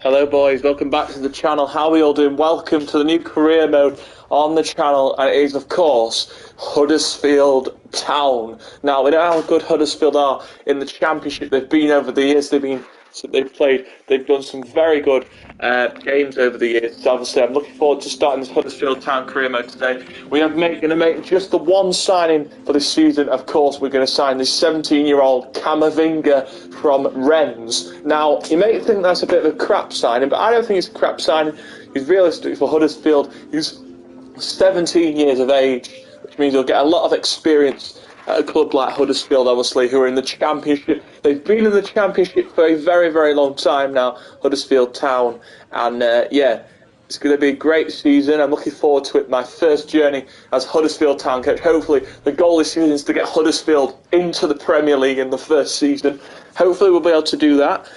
Hello boys, welcome back to the channel. How are we all doing? Welcome to the new career mode on the channel, and it is of course Huddersfield Town. Now we know how good Huddersfield are in the Championship. They've been over the years, they've done some very good games over the years. So obviously I'm looking forward to starting this Huddersfield Town career mode today. We are going to make just the one signing for this season. Of course, we're going to sign this 17-year-old Camavinga from Rennes. Now, you may think that's a bit of a crap signing, but I don't think it's a crap signing. He's realistic for Huddersfield. He's 17 years of age, which means he'll get a lot of experience at a club like Huddersfield, obviously, who are in the Championship. They've been in the Championship for a very, very long time now, Huddersfield Town, and it's going to be a great season. I'm looking forward to it. My first journey as Huddersfield Town coach. Hopefully, the goal this season is to get Huddersfield into the Premier League in the first season. Hopefully, we'll be able to do that.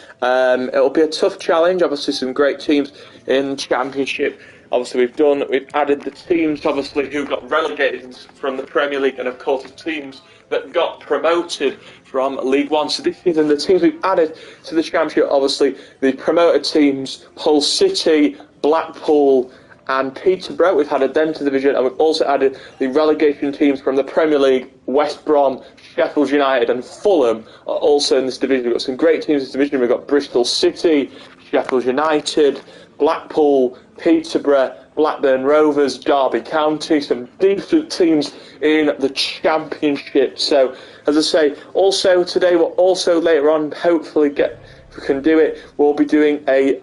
It'll be a tough challenge. Obviously, some great teams in the Championship. Obviously, we've added the teams, obviously, who got relegated from the Premier League, and of course the teams that got promoted from League One. So this season, the teams we've added to the Championship, obviously, the promoted teams, Hull City, Blackpool and Peterborough. We've added them to the division, and we've also added the relegation teams from the Premier League. West Brom, Sheffield United and Fulham are also in this division. We've got some great teams in this division. We've got Bristol City, Sheffield United, Blackpool, Peterborough, Blackburn Rovers, Derby County, some decent teams in the Championship. So, as I say, also today, we'll also later on hopefully if we can do it, we'll be doing a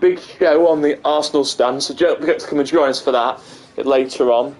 big show on the Arsenal stand, so don't forget to come and join us for that later on.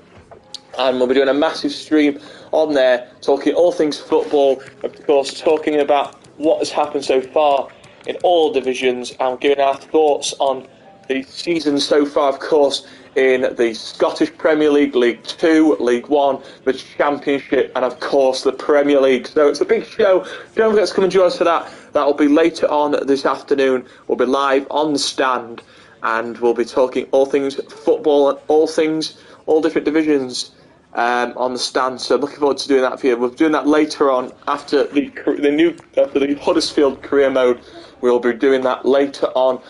And we'll be doing a massive stream on there, talking all things football, of course, talking about what has happened so far in all divisions, and giving our thoughts on the season so far, of course, in the Scottish Premier League, League 2, League 1, the Championship, and of course the Premier League. So it's a big show. Don't forget to come and join us for that. That will be later on this afternoon. We'll be live on the stand, and we'll be talking all things football and all different divisions on the stand. So I'm looking forward to doing that for you. We'll be doing that later on after the Huddersfield career mode. We'll be doing that later on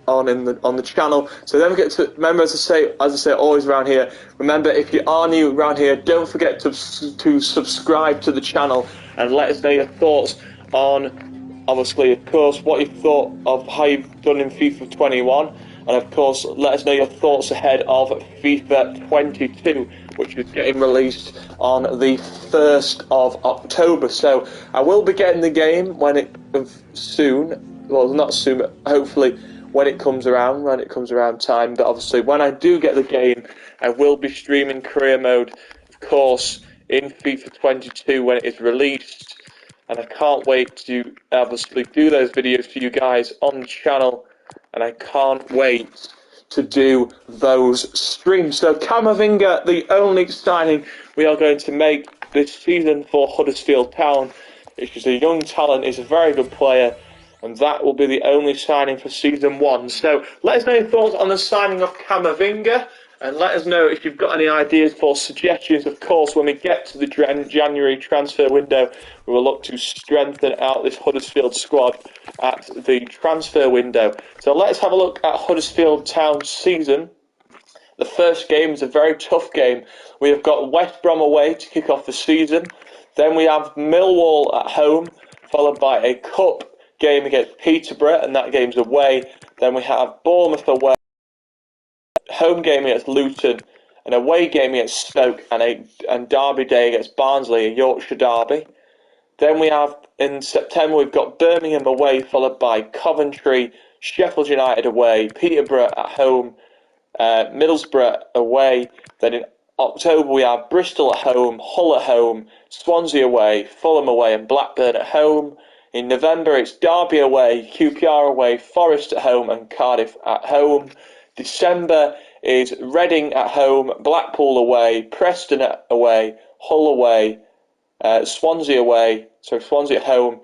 on the channel. So don't forget to remember, as I say always around here, remember, if you are new around here, don't forget to subscribe to the channel and let us know your thoughts on, obviously, of course, what you thought of how you've done in FIFA21, and of course let us know your thoughts ahead of FIFA22, which is getting released on the 1st of October. So I will be getting the game soon. Well, not soon, but hopefully when it comes around time. But obviously when I do get the game, I will be streaming career mode, of course, in FIFA22 when it is released. And I can't wait to obviously do those videos for you guys on the channel, and I can't wait to do those streams. So Camavinga, the only signing we are going to make this season for Huddersfield Town. He's a young talent, he's a very good player, and that will be the only signing for season 1. So let us know your thoughts on the signing of Camavinga, and let us know if you've got any ideas for suggestions. Of course, when we get to the January transfer window, we will look to strengthen out this Huddersfield squad at the transfer window. So let's have a look at Huddersfield Town's season. The first game is a very tough game. We have got West Brom away to kick off the season. Then we have Millwall at home, followed by a cup game against Peterborough, and that game's away. Then we have Bournemouth away, home game against Luton, an away game against Stoke, and Derby Day against Barnsley, a Yorkshire derby. Then we have, in September, we've got Birmingham away, followed by Coventry, Sheffield United away, Peterborough at home, Middlesbrough away. Then in October we have Bristol at home, Hull at home, Swansea away, Fulham away and Blackburn at home. In November it's Derby away, QPR away, Forest at home and Cardiff at home. December is Reading at home, Blackpool away, Preston away, Hull away, Swansea at home,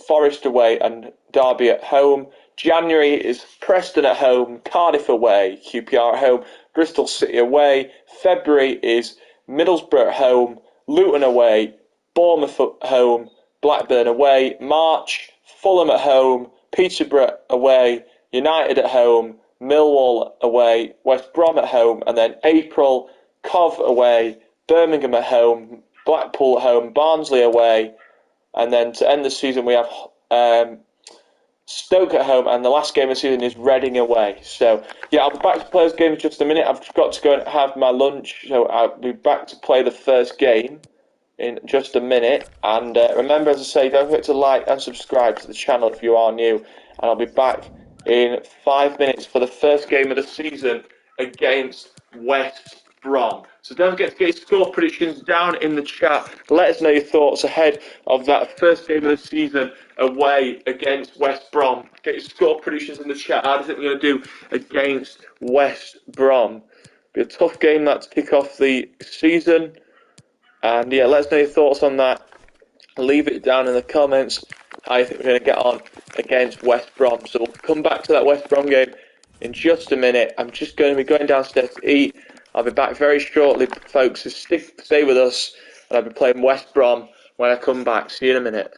Forest away and Derby at home. January is Preston at home, Cardiff away, QPR at home, Bristol City away. February is Middlesbrough at home, Luton away, Bournemouth at home, Blackburn away. March, Fulham at home, Peterborough away, United at home, Millwall away, West Brom at home, and then April, Cov away, Birmingham at home, Blackpool at home, Barnsley away, and then to end the season we have Stoke at home, and the last game of the season is Reading away. So, yeah, I'll be back to play those games in just a minute. I've got to go and have my lunch, so I'll be back to play the first game in just a minute. And remember, as I say, don't forget to like and subscribe to the channel if you are new. And I'll be back in 5 minutes for the first game of the season against West Brom. So don't forget to get your score predictions down in the chat. Let us know your thoughts ahead of that first game of the season away against West Brom. Get your score predictions in the chat. How do you think we're going to do against West Brom? Be a tough game that to kick off the season. And yeah, let us know your thoughts on that. Leave it down in the comments how you think we're going to get on against West Brom. So we'll come back to that West Brom game in just a minute. I'm just going to be going downstairs to eat. I'll be back very shortly, folks. So stay with us, and I'll be playing West Brom when I come back. See you in a minute.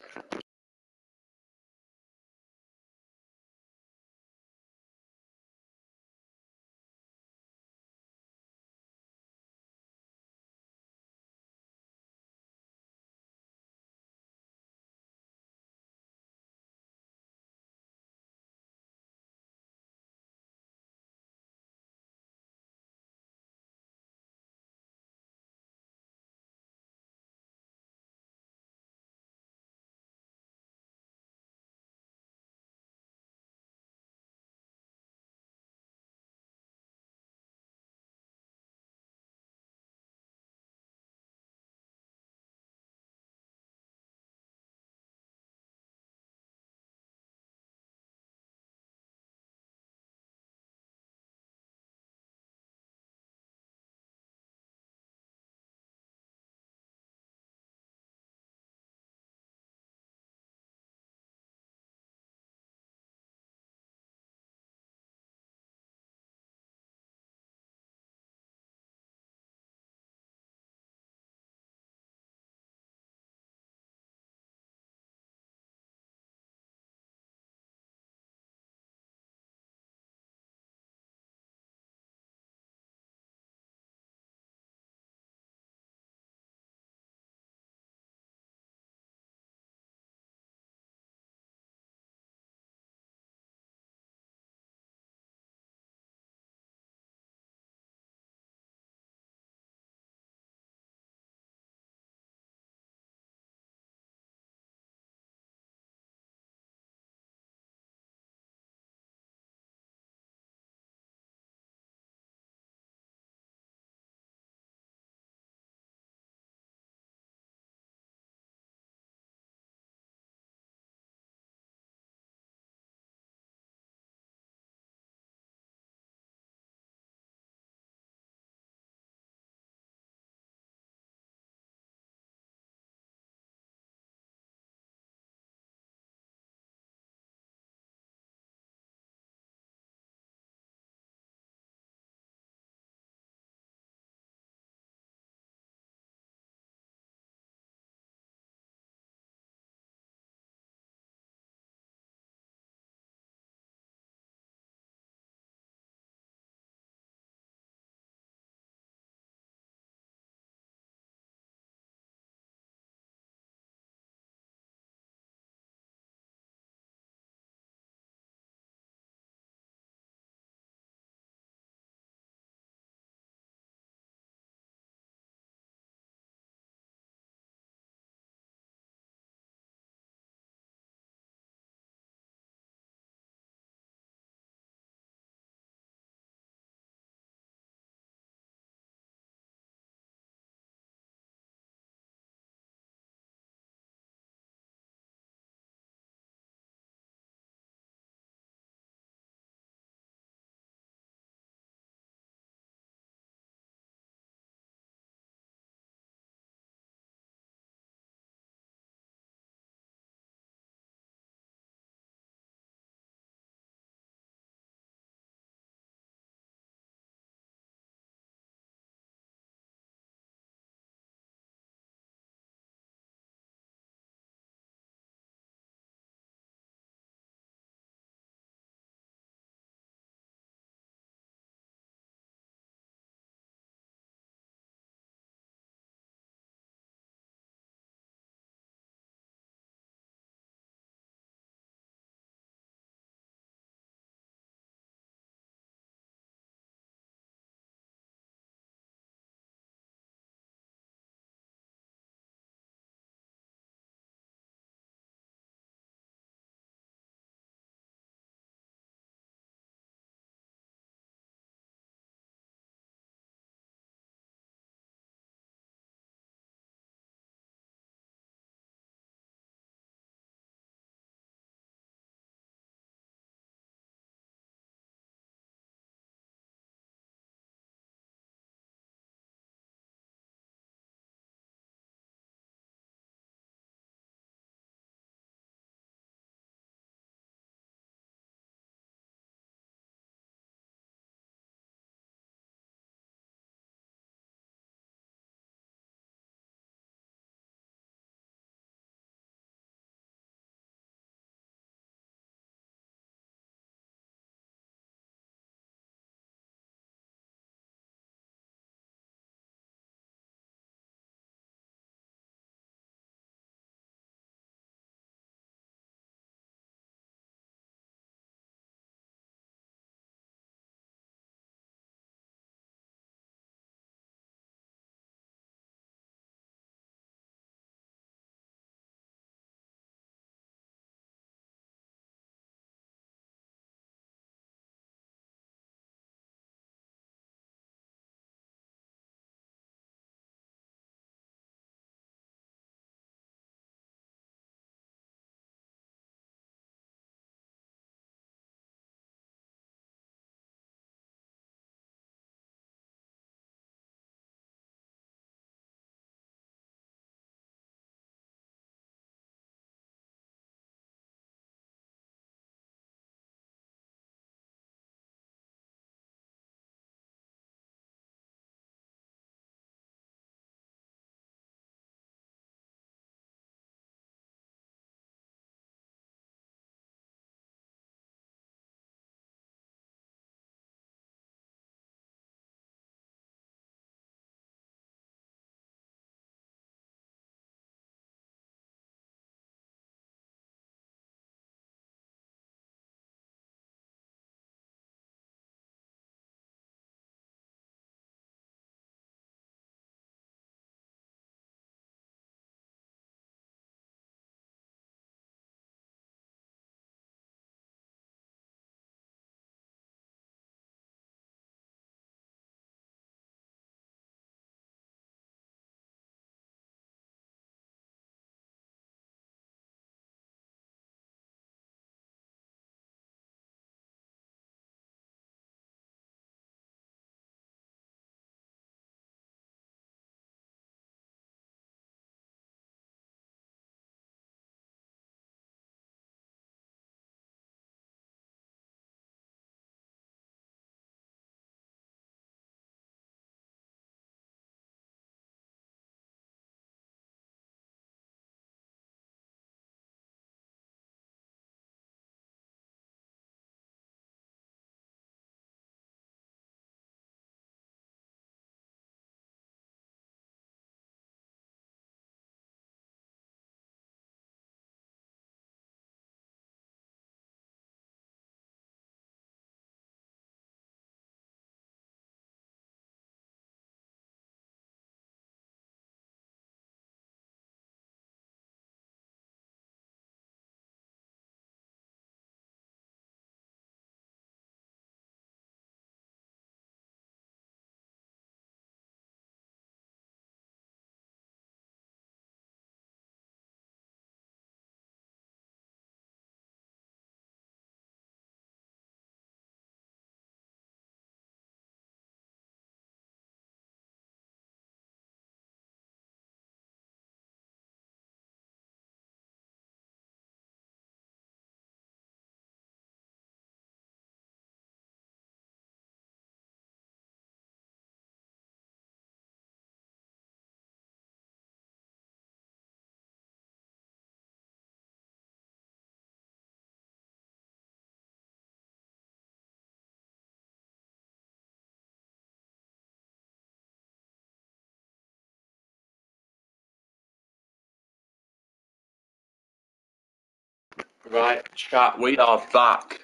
Right, chat, we are back.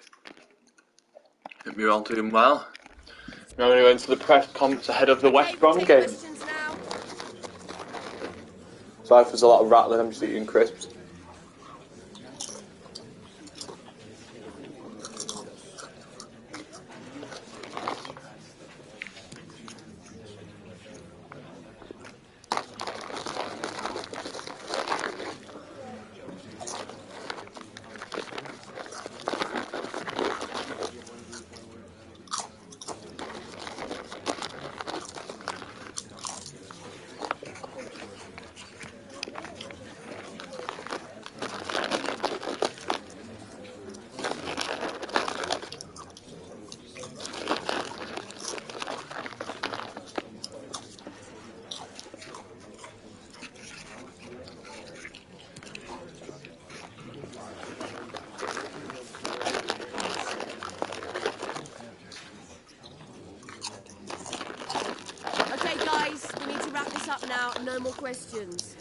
Hope you're all doing well. Now we're going to go into the press conference ahead of the West Brom game. Sorry if there's a lot of rattling, I'm just eating crisps. Okay, guys, we need to wrap this up now. No more questions.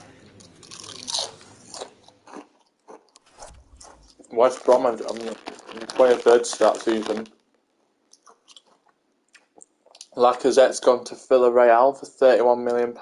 West Brom on the 23rd start season. Lacazette's gone to Villarreal for £31 million.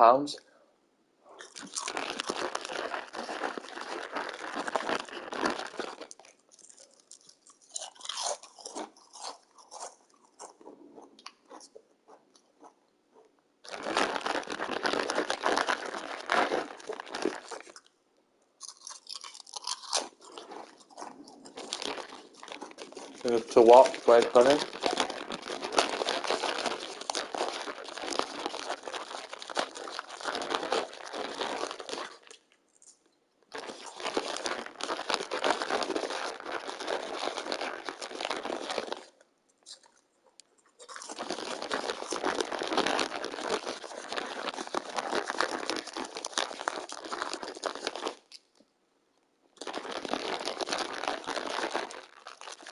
To watch, where's Connie?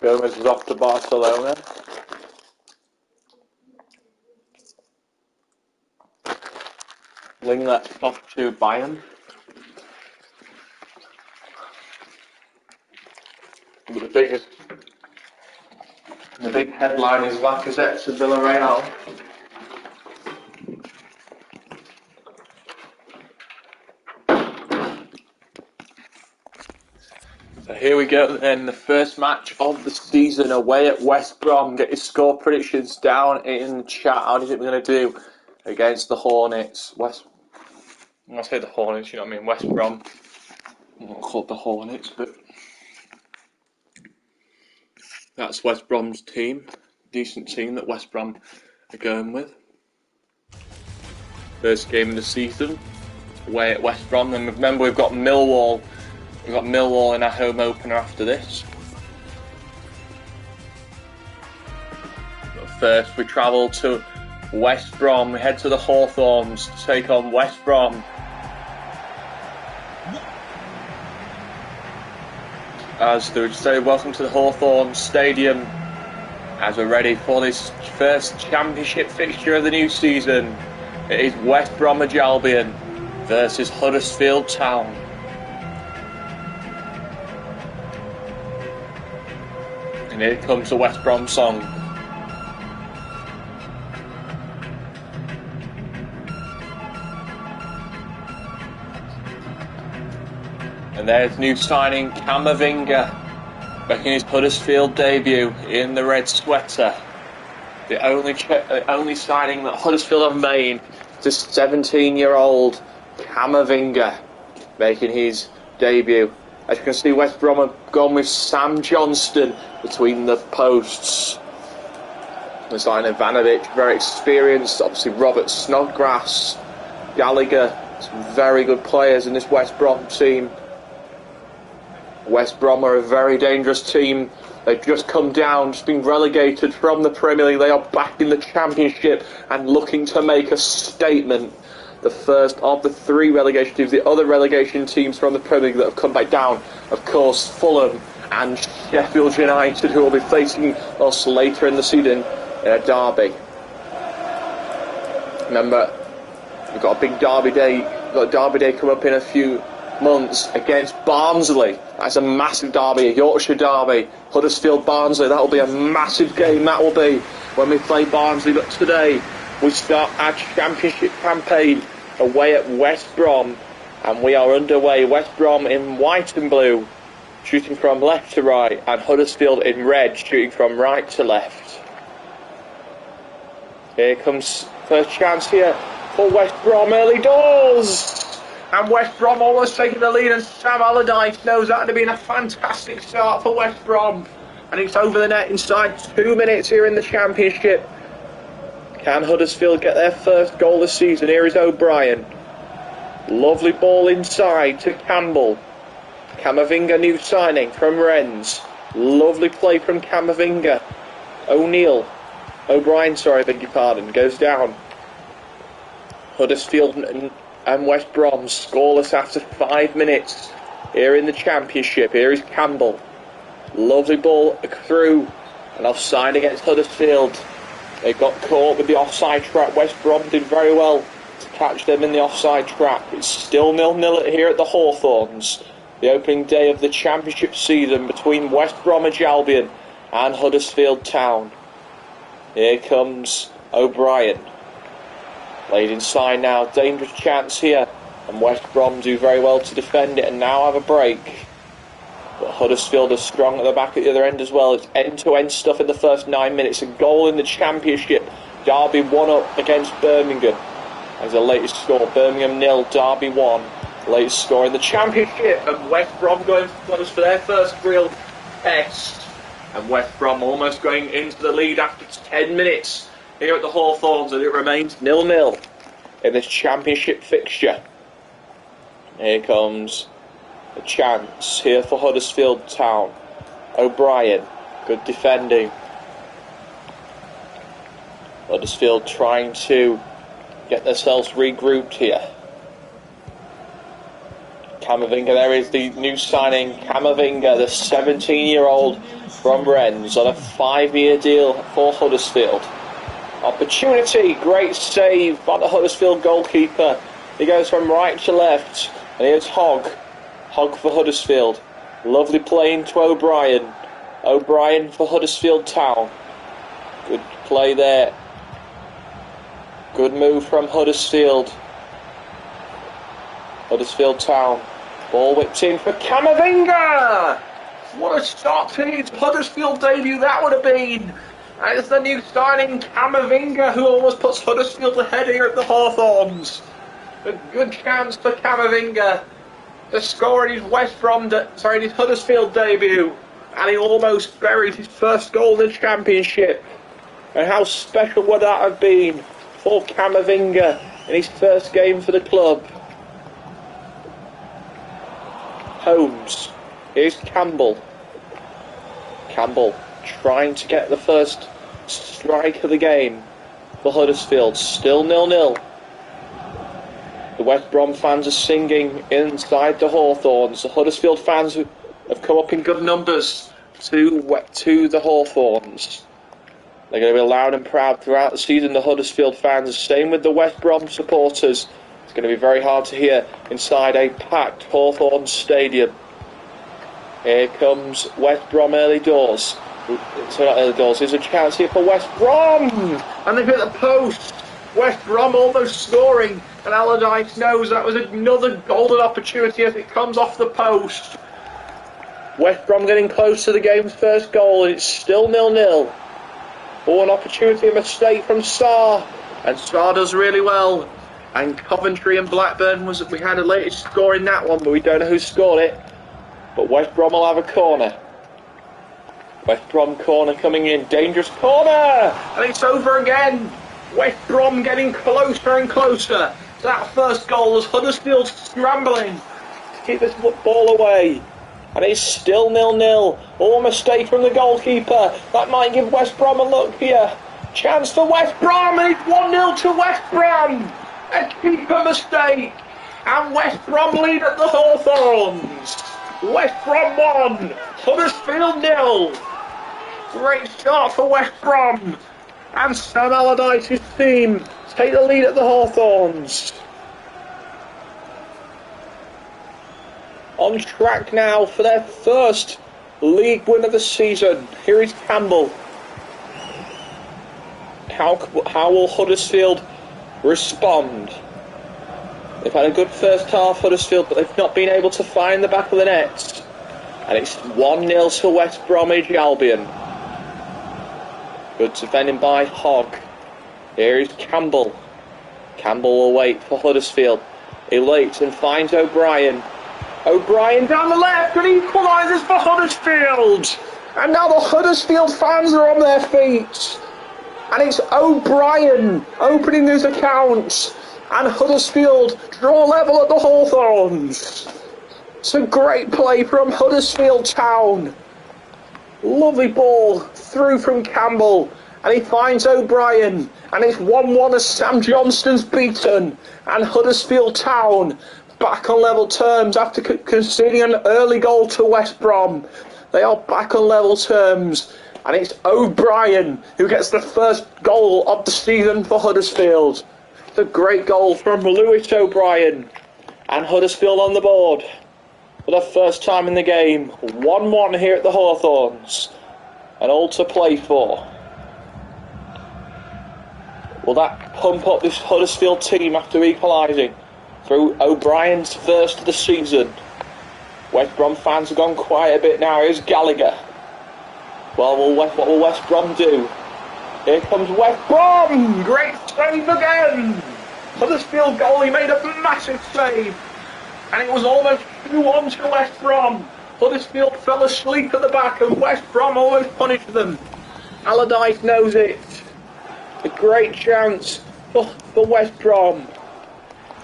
Gomez is off to Barcelona. Linglet's off to Bayern. But the big headline is Lacazette to Villarreal. So here we go then, the first match of the season away at West Brom. Get your score predictions down in the chat. How do you think we're going to do against the Hornets? When I say the Hornets, you know what I mean, West Brom. I'm not called the Hornets, but that's West Brom's team. Decent team that West Brom are going with. First game of the season away at West Brom. And remember, we've got Millwall. We've got Millwall in our home opener after this. But first, we travel to West Brom. We head to the Hawthorns to take on West Brom. As they would say, welcome to the Hawthorns Stadium. As we're ready for this first championship fixture of the new season. It is West Bromwich Albion versus Huddersfield Town. And here comes the West Brom song. And there's new signing Camavinga making his Huddersfield debut in the red sweater. The only signing that Huddersfield have made is 17-year-old Camavinga making his debut. As you can see, West Brom have gone with Sam Johnston between the posts. The signing Ivanovic, very experienced. Obviously, Robert Snodgrass, Gallagher, some very good players in this West Brom team. West Brom are a very dangerous team. They've just come down, just been relegated from the Premier League. They are back in the Championship and looking to make a statement. The first of the three relegation teams, the other relegation teams from the Premier League that have come back down, of course, Fulham and Sheffield United, who will be facing us later in the season in a derby. Remember, we've got a big derby day. We've got a derby day come up in a few months against Barnsley. That's a massive derby, a Yorkshire derby. Huddersfield Barnsley, that will be a massive game, that will be, when we play Barnsley. But today we start our championship campaign away at West Brom, and we are underway. West Brom in white and blue, shooting from left to right, and Huddersfield in red, shooting from right to left. Here comes first chance here for West Brom, early doors. And West Brom almost taking the lead, and Sam Allardyce knows that would have been a fantastic start for West Brom. And it's over the net inside 2 minutes here in the Championship. Can Huddersfield get their first goal this season? Here is O'Brien. Lovely ball inside to Campbell. Camavinga, new signing from Rennes. Lovely play from Camavinga. O'Brien, beg your pardon, goes down. Huddersfield and West Brom scoreless after 5 minutes here in the Championship. Here is Campbell. Lovely ball through, and offside against Huddersfield. They got caught with the offside trap. West Brom did very well to catch them in the offside trap. It's still 0-0 here at the Hawthorns. The opening day of the Championship season between West Bromwich Albion and Huddersfield Town. Here comes O'Brien. Played inside now, dangerous chance here, and West Brom do very well to defend it and now have a break. But Huddersfield are strong at the back at the other end as well. It's end-to-end stuff in the first 9 minutes. A goal in the Championship. Derby 1-up against Birmingham. As the latest score, Birmingham 0, Derby 1. Latest score in the Championship, and West Brom going for their first real test. And West Brom almost going into the lead after 10 minutes here at the Hawthorns, and it remains 0-0 in this Championship fixture. Here comes a chance here for Huddersfield Town. O'Brien, good defending. Huddersfield trying to get themselves regrouped here. Camavinga, there is the new signing, Camavinga, the 17-year-old from Rennes, on a 5-year deal for Huddersfield. Opportunity, great save by the Huddersfield goalkeeper. He goes from right to left, and here's Hogg for Huddersfield. Lovely play into O'Brien. O'Brien for Huddersfield Town. Good play there. Good move from Huddersfield. Huddersfield Town. Ball whipped in for Camavinga! What a start to his Huddersfield debut that would have been! And it's the new signing, Camavinga, who almost puts Huddersfield ahead here at the Hawthorns. A good chance for Camavinga to score in his his Huddersfield debut. And he almost buried his first goal in the Championship. And how special would that have been for Camavinga in his first game for the club? Holmes. Here's Campbell. Campbell trying to get the first strike of the game for Huddersfield. Still 0-0. The West Brom fans are singing inside the Hawthorns. The Huddersfield fans have come up in good numbers to the Hawthorns. They're going to be loud and proud throughout the season, the Huddersfield fans. Same with the West Brom supporters. It's going to be very hard to hear inside a packed Hawthorns stadium. Here comes West Brom early doors. So not early doors. There's a chance here for West Brom, and they've hit the post. West Brom almost scoring, and Allardyce knows that was another golden opportunity as it comes off the post. West Brom getting close to the game's first goal, and it's still 0-0. Oh, an opportunity, a mistake from Sarr, and Sarr does really well. And Coventry and Blackburn, we had a latest score in that one, but we don't know who scored it. But West Brom will have a corner. West Brom corner coming in, dangerous corner, and it's over again. West Brom getting closer and closer to that first goal as Huddersfield scrambling to keep this ball away. And it's still 0-0. Oh, mistake from the goalkeeper. That might give West Brom a look here. Chance for West Brom, and it's 1-0 to West Brom. A keeper mistake. And West Brom lead at the Hawthorns. West Brom 1, Huddersfield 0. Great start for West Brom. And Sam Allardyce's team take the lead at the Hawthorns. on track now for their first league win of the season. Here is Campbell. How will Huddersfield respond? They've had a good first half, Huddersfield, but they've not been able to find the back of the net. And it's 1-0 to West Bromwich Albion. Good defending by Hogg. Here is Campbell. Campbell will wait for Huddersfield. He waits and finds O'Brien. O'Brien down the left and equalises for Huddersfield. And now the Huddersfield fans are on their feet. And it's O'Brien opening his account. And Huddersfield draw level at the Hawthorns. It's a great play from Huddersfield Town. Lovely ball through from Campbell. And he finds O'Brien. And it's 1-1 as Sam Johnston's beaten. And Huddersfield Town back on level terms after conceding an early goal to West Brom. They are back on level terms. And it's O'Brien who gets the first goal of the season for Huddersfield. It's a great goal from Lewis O'Brien. And Huddersfield on the board for the first time in the game. 1-1 here at the Hawthorns. And all to play for. Will that pump up this Huddersfield team after equalising through O'Brien's first of the season? West Brom fans have gone quiet a bit now. Here's Gallagher. Well, what will West Brom do? Here comes West Brom! Great save again! Huddersfield goalie made a massive save. And it was almost 2-1 to West Brom. Huddersfield fell asleep at the back and West Brom almost punished them. Allardyce knows it. A great chance for West Brom.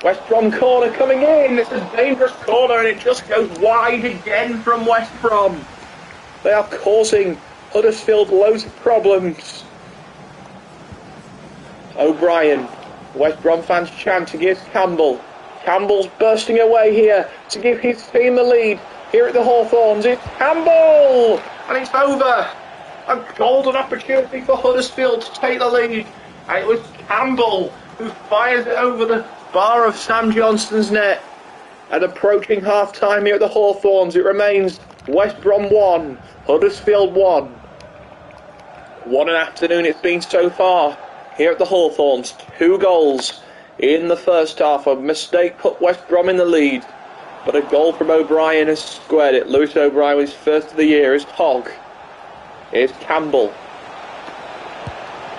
West Brom corner coming in. It's a dangerous corner and it just goes wide again from West Brom. They are causing Huddersfield loads of problems. O'Brien. West Brom fans chanting. Here's Campbell. Campbell's bursting away here to give his team the lead. Here at the Hawthorns, it's Campbell! And it's over. A golden opportunity for Huddersfield to take the lead. And it was Campbell who fires it over the bar of Sam Johnston's net. And approaching half-time here at the Hawthorns, it remains West Brom 1, Huddersfield 1. What an afternoon it's been so far here at the Hawthorns. 2 goals in the first half. A mistake put West Brom in the lead. But a goal from O'Brien has squared it. Lewis O'Brien was first of the year. Is Hogg. Here's Campbell.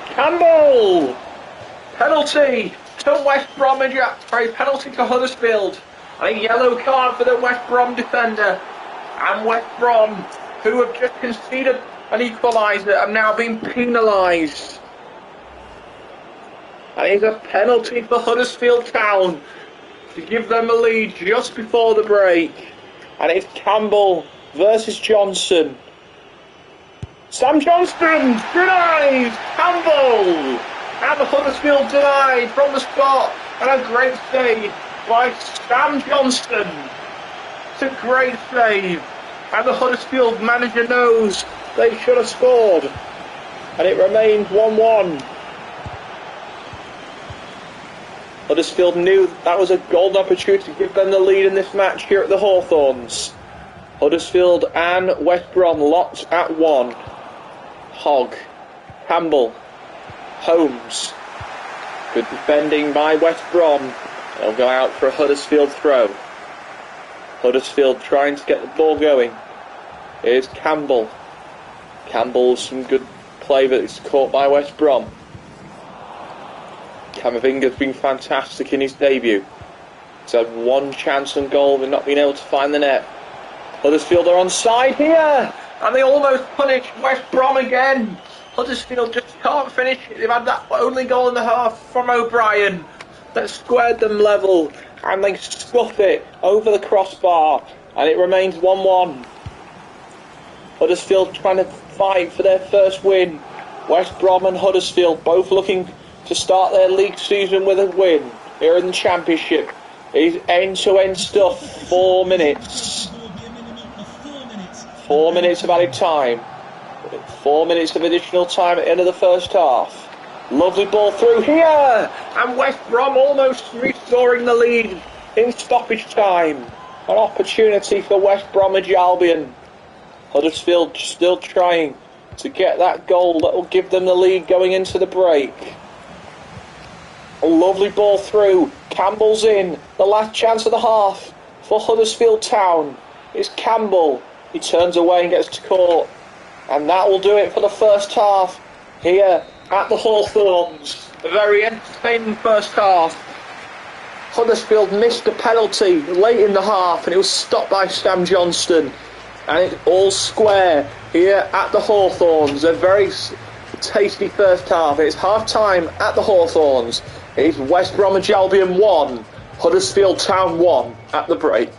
Campbell! Penalty to West Bromwich. Penalty to Huddersfield. And a yellow card for the West Brom defender. And West Brom, who have just conceded an equaliser, have now been penalised. And it's a penalty for Huddersfield Town to give them a lead just before the break. And it's Campbell versus Johnson. Sam Johnston denies Campbell. And Huddersfield denied from the spot. And a great save by Sam Johnston. It's a great save. And the Huddersfield manager knows they should have scored. And it remains 1-1. Huddersfield knew that was a golden opportunity to give them the lead in this match here at the Hawthorns. Huddersfield and West Brom locked at 1. Hogg, Campbell, Holmes. Good defending by West Brom. They'll go out for a Huddersfield throw. Huddersfield trying to get the ball going. Here's Campbell. Campbell's some good play, but it's caught by West Brom. Camavinga's been fantastic in his debut. He's had 1 chance and goal, but not been able to find the net. Huddersfield are onside here, and they almost punish West Brom again. Huddersfield just can't finish it. They've had that only goal in the half from O'Brien that squared them level, and they scuff it over the crossbar, and it remains 1-1. Huddersfield trying to fight for their first win. West Brom and Huddersfield both looking to start their league season with a win here in the Championship. It's end-to-end stuff. 4 minutes. 4 minutes of added time. 4 minutes of additional time at the end of the first half. Lovely ball through here. And West Brom almost restoring the lead in stoppage time. An opportunity for West Bromwich Albion. Huddersfield still trying to get that goal that will give them the lead going into the break. A lovely ball through. Campbell's in. The last chance of the half for Huddersfield Town. It's Campbell. He turns away and gets caught. And that will do it for the first half here at the Hawthorns. A very entertaining first half. Huddersfield missed a penalty late in the half and it was stopped by Sam Johnston. And it's all square here at the Hawthorns. A very tasty first half. It's half time at the Hawthorns. It's West Bromwich Albion 1, Huddersfield Town 1 at the break.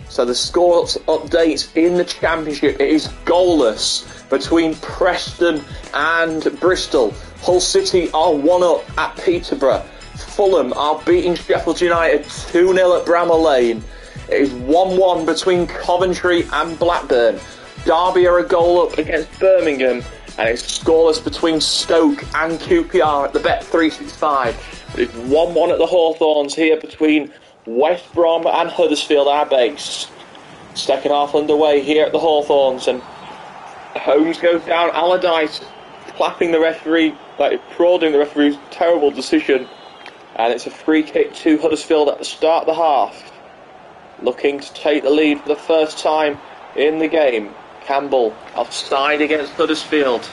So the score update in the Championship, it is goalless between Preston and Bristol. Hull City are 1-up at Peterborough. Fulham are beating Sheffield United 2-0 at Bramall Lane. It is 1-1 between Coventry and Blackburn. Derby are a goal up against Birmingham, and it's scoreless between Stoke and QPR at the Bet365. It's 1-1 at the Hawthorns here between West Brom and Huddersfield, our base. Second half underway here at the Hawthorns, and Holmes goes down. Allardyce clapping the referee, applauding the referee's terrible decision, and it's a free kick to Huddersfield at the start of the half. Looking to take the lead for the first time in the game. Campbell offside against Huddersfield.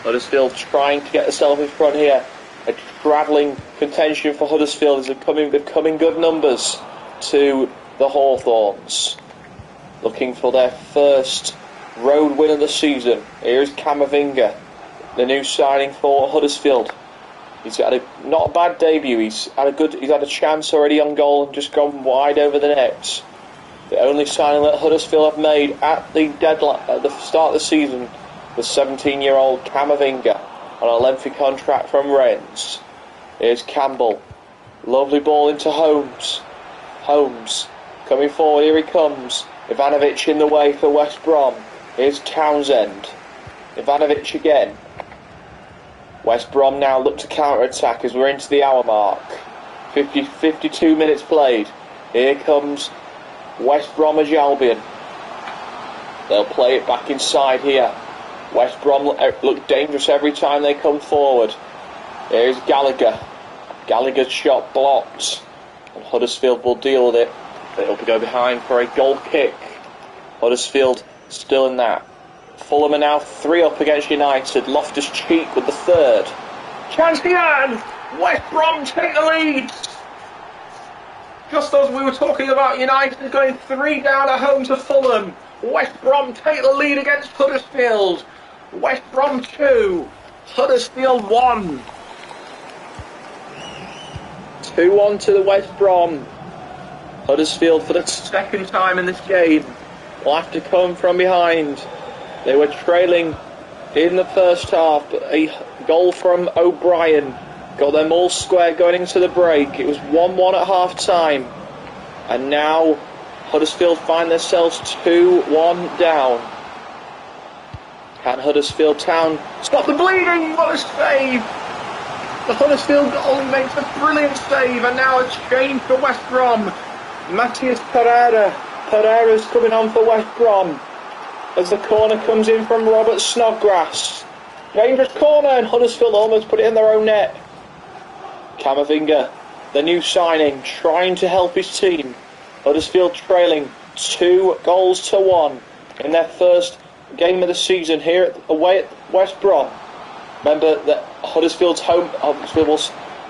Huddersfield trying to get themselves in front here. A travelling contention for Huddersfield is becoming good numbers to the Hawthorns. Looking for their first road win of the season. Here's Camavinga, the new signing for Huddersfield. He's had not a bad debut. He's had a chance already on goal and just gone wide over the net. The only signing that Huddersfield have made at the deadline at the start of the season was 17-year-old Camavinga on a lengthy contract from Rennes. Here's Campbell. Lovely ball into Holmes. Holmes coming forward. Here he comes. Ivanovic in the way for West Brom. Here's Townsend. Ivanovic again. West Brom now look to counter-attack as we're into the hour mark. 52 minutes played. Here comes West Bromwich Albion. They'll play it back inside here. West Brom look dangerous every time they come forward. Here's Gallagher. Gallagher's shot blocked. And Huddersfield will deal with it. They'll go behind for a goal kick. Huddersfield still in that. Fulham are now 3-up against United. Loftus-Cheek with the third. Chance again! West Brom take the lead! Just as we were talking about United going 3 down at home to Fulham. West Brom take the lead against Huddersfield. West Brom 2, Huddersfield 1. 2-1 to the West Brom. Huddersfield for the second time in this game will have to come from behind. They were trailing in the first half, but a goal from O'Brien got them all square going into the break. It was 1-1 at half time, and now Huddersfield find themselves 2-1 down. Can Huddersfield Town stop the bleeding? What a save! The Huddersfield goalie makes a brilliant save, and now it's changed for West Brom. Matthias Pereira. Pereira's coming on for West Brom as the corner comes in from Robert Snodgrass. Dangerous corner, and Huddersfield almost put it in their own net. Camavinga, the new signing, trying to help his team. Huddersfield trailing 2-1 in their first game of the season here away at West Brom. Remember that Huddersfield's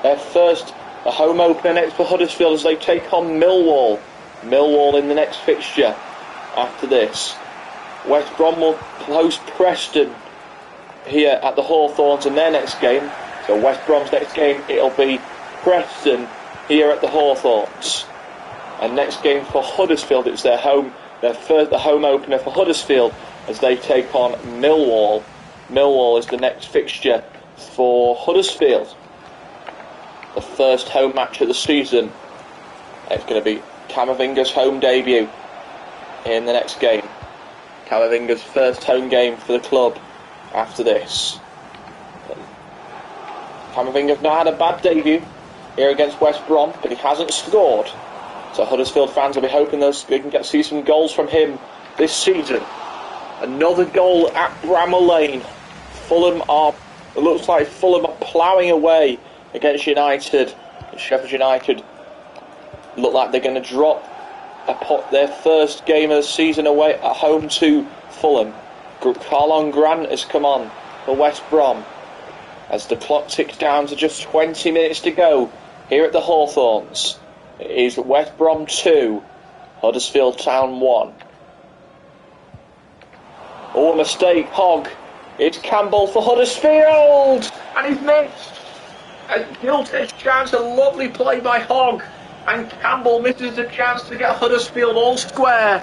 their first home opener next for Huddersfield as they take on Millwall. Millwall in the next fixture after this. West Brom will host Preston here at the Hawthorns in their next game. So West Brom's next game, it'll be Preston here at the Hawthorns. And next game for Huddersfield, it's the home opener for Huddersfield as they take on Millwall. Millwall is the next fixture for Huddersfield. The first home match of the season. It's going to be Camavinga's home debut in the next game. Camavinga's first home game for the club after this. Camavinga's not had a bad debut here against West Brom, but he hasn't scored. So Huddersfield fans will be hoping they can see some goals from him this season. Another goal at Bramall Lane. It looks like Fulham are ploughing away against United. Sheffield United look like they're going to drop their first game of the season away at home to Fulham. Carlon Grant has come on for West Brom as the clock ticks down to just 20 minutes to go here at the Hawthorns. It is West Brom 2, Huddersfield Town 1. Oh, a mistake, Hogg. It's Campbell for Huddersfield, and he's missed. A guilty chance, a lovely play by Hogg, and Campbell misses the chance to get Huddersfield all square.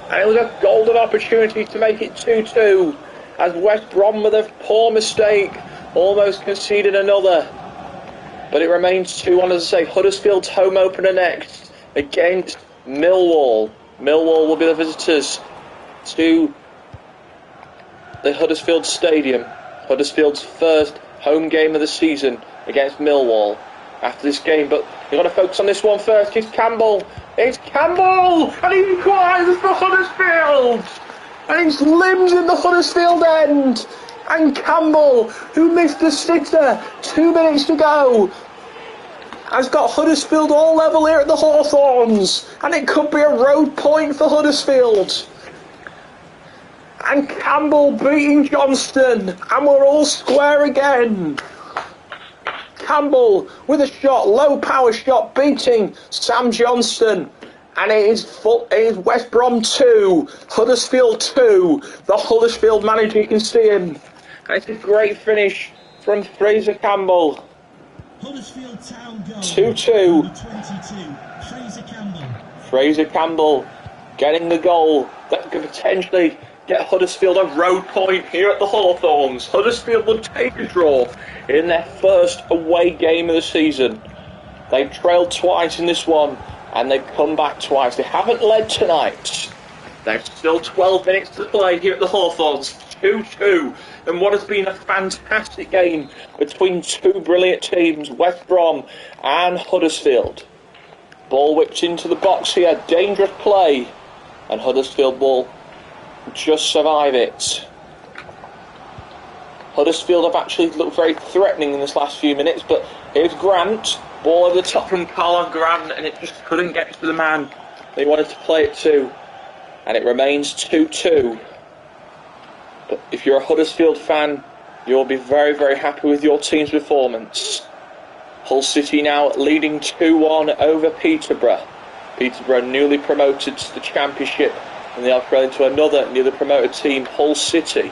And it was a golden opportunity to make it 2-2, as West Brom, with a poor mistake, almost conceded another. But it remains 2-1, as I say. Huddersfield's home opener next against Millwall. Millwall will be the visitors to the Huddersfield Stadium. Huddersfield's first home game of the season against Millwall after this game. But you've got to focus on this one first. It's Campbell. It's Campbell! And he equalises for Huddersfield! And it's limbs in the Huddersfield end! And Campbell, who missed the sitter 2 minutes to go, has got Huddersfield all level here at the Hawthorns. And it could be a road point for Huddersfield. And Campbell beating Johnston, and we're all square again. Campbell with a shot, low power shot, beating Sam Johnston. And it is West Brom 2, Huddersfield 2. The Huddersfield manager, you can see him. And it's a great finish from Fraser Campbell. Huddersfield Town goal. 2-2. 22. Fraser Campbell. Fraser Campbell getting the goal that could potentially get Huddersfield a road point here at the Hawthorns. Huddersfield will take a draw in their first away game of the season. They've trailed twice in this one, and they've come back twice. They haven't led tonight. There's still 12 minutes to play here at the Hawthorns. 2-2. And what has been a fantastic game between two brilliant teams, West Brom and Huddersfield. Ball whipped into the box here. Dangerous play. And Huddersfield will just survive it. Huddersfield have actually looked very threatening in this last few minutes, but here's Grant. Ball over the top from Carlon Grant, and it just couldn't get to the man they wanted to play it to. And it remains 2-2. But if you're a Huddersfield fan, you'll be very, very happy with your team's performance. Hull City now leading 2-1 over Peterborough. Peterborough newly promoted to the Championship, and they are thrown to another newly promoted team, Hull City.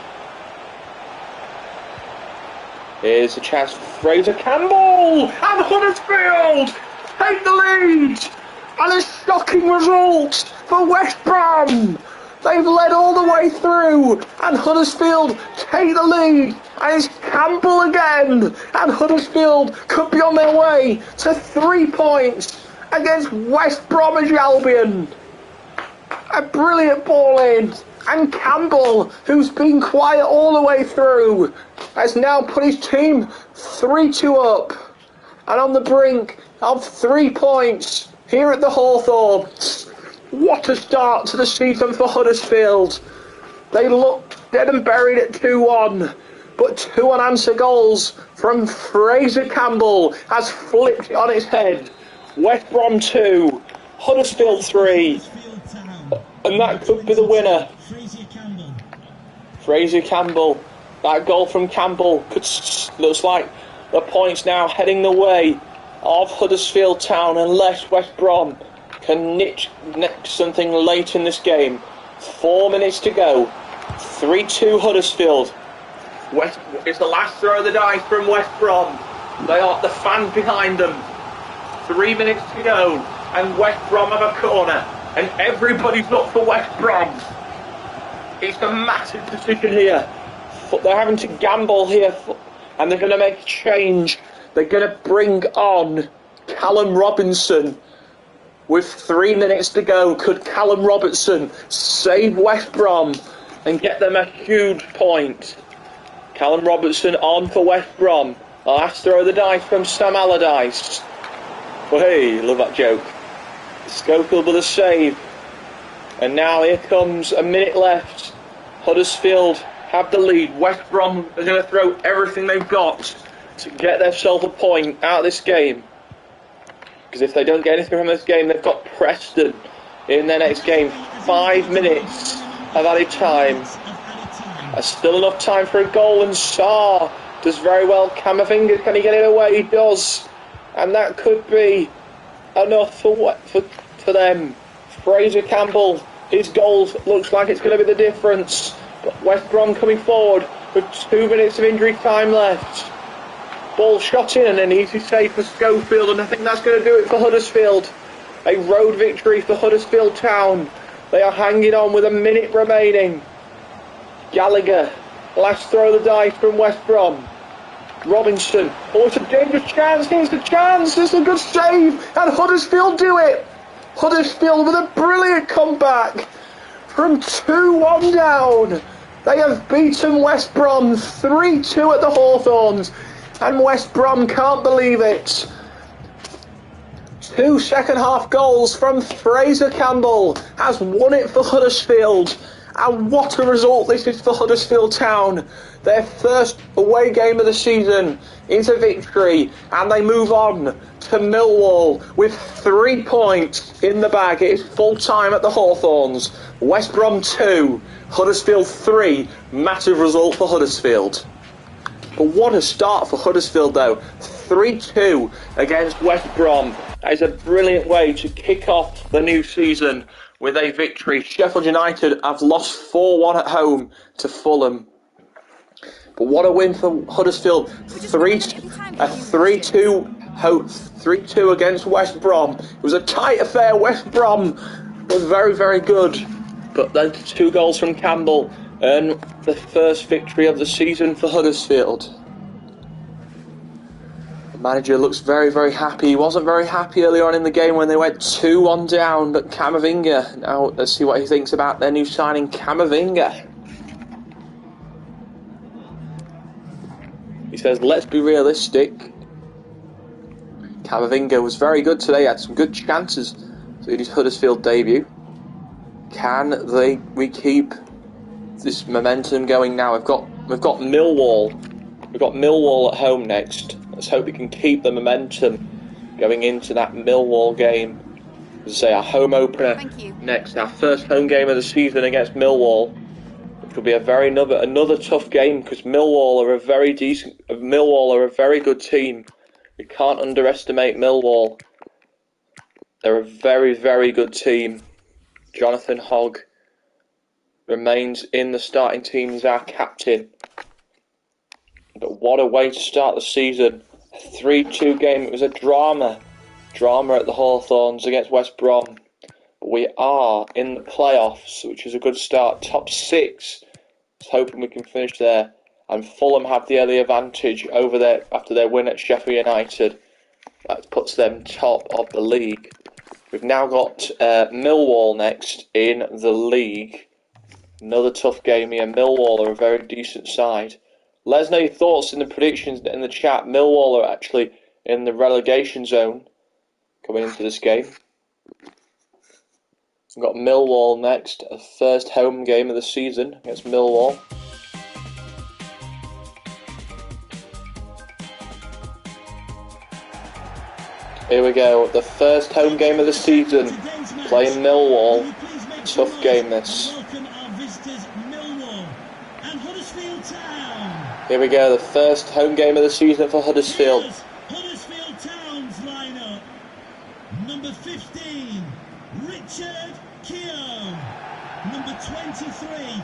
Here's a chance for Fraser Campbell, and Huddersfield take the lead. And a shocking result for West Brom. They've led all the way through, and Huddersfield take the lead. And it's Campbell again, and Huddersfield could be on their way to 3 points against West Bromwich Albion. A brilliant ball in, and Campbell, who's been quiet all the way through, has now put his team 3-2 up, and on the brink of 3 points here at the Hawthorns. What a start to the season for Huddersfield. They looked dead and buried at 2-1, but 2 unanswered goals from Fraser Campbell has flipped it on its head. West Brom 2, Huddersfield 3, and that could be the winner. Fraser Campbell. That goal from Campbell looks like the points now heading the way of Huddersfield Town, unless West Brom can nick something late in this game. 4 minutes to go. 3-2 Huddersfield. It's the last throw of the dice from West Brom. They are the fans behind them. 3 minutes to go, and West Brom have a corner, and everybody's up for West Brom. It's a massive decision here. They're having to gamble here, and they're going to make a change. They're going to bring on Callum Robinson. With 3 minutes to go, could Callum Robertson save West Brom and get them a huge point? Callum Robertson on for West Brom. Last throw of the dice from Sam Allardyce. Well, hey, love that joke. Schofield with a save. And now here comes a minute left. Huddersfield have the lead. West Brom are going to throw everything they've got to get themselves a point out of this game. Because if they don't get anything from this game, they've got Preston in their next game. 5 minutes of added time. There's still enough time for a goal, and Sarr does very well. Camavinga, can he get it away? He does. And that could be enough for them. Fraser Campbell, his goal looks like it's going to be the difference. But West Brom coming forward with 2 minutes of injury time left. Ball shot in and an easy save for Schofield, and I think that's going to do it for Huddersfield. A road victory for Huddersfield Town. They are hanging on with a minute remaining. Gallagher, last throw of the dice from West Brom. Robinson, oh, it's a dangerous chance, here's the chance, it's a good save, and Huddersfield do it. Huddersfield with a brilliant comeback from 2-1 down. They have beaten West Brom 3-2 at the Hawthorns, and West Brom can't believe it. 2 second half goals from Fraser Campbell has won it for Huddersfield. And what a result this is for Huddersfield Town. Their first away game of the season is a victory, and they move on to Millwall with 3 points in the bag. It is full time at the Hawthorns. West Brom 2, Huddersfield 3. Massive result for Huddersfield. But what a start for Huddersfield though. 3-2 against West Brom. That is a brilliant way to kick off the new season with a victory. Sheffield United have lost 4-1 at home to Fulham. But what a win for Huddersfield. 3-2 against West Brom. It was a tight affair. West Brom was very, very good. But then 2 goals from Campbell and the first victory of the season for Huddersfield. The manager looks very, very happy. He wasn't very happy earlier on in the game when they went 2-1 down, but Camavinga, now let's see what he thinks about their new signing, Camavinga. He says, let's be realistic. Camavinga was very good today, had some good chances in his Huddersfield debut. Can we keep this momentum going now? We've got Millwall. We've got Millwall at home next. Let's hope we can keep the momentum going into that Millwall game. As I say, our home opener next, our first home game of the season against Millwall, which will be another tough game because Millwall are a very good team. We can't underestimate Millwall. They're a very, very good team. Jonathan Hogg remains in the starting team as our captain. But what a way to start the season. A 3-2 game. It was a drama at the Hawthorns against West Brom. But we are in the playoffs, which is a good start. Top 6. Just hoping we can finish there. And Fulham have the early advantage over there after their win at Sheffield United. That puts them top of the league. We've now got Millwall next in the league. Another tough game here. Millwall are a very decent side. Let us know your thoughts in the predictions in the chat. Millwall are actually in the relegation zone coming into this game. We've got Millwall next, a first home game of the season against Millwall. Here we go, the first home game of the season, playing Millwall. Tough game this. Here we go, the first home game of the season for Huddersfield. Huddersfield Town's lineup. Number 15, Richard Keogh. Number 23,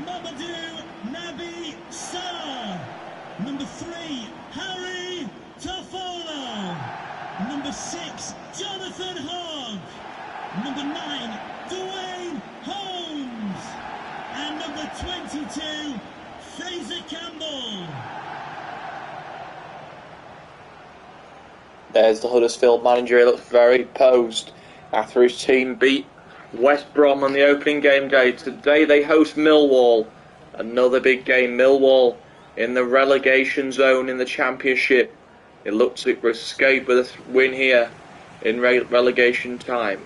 Mamadou Nabi Sarr. Number 3, Harry Toffolo. Number 6, Jonathan Hogg. Number 9, Dwayne Holmes. And number 22, Fraser Campbell. There's the Huddersfield manager. He looks very posed after his team beat West Brom on the opening game day. Today they host Millwall. Another big game. Millwall in the relegation zone in the Championship. It looked to escape with a win here in relegation time.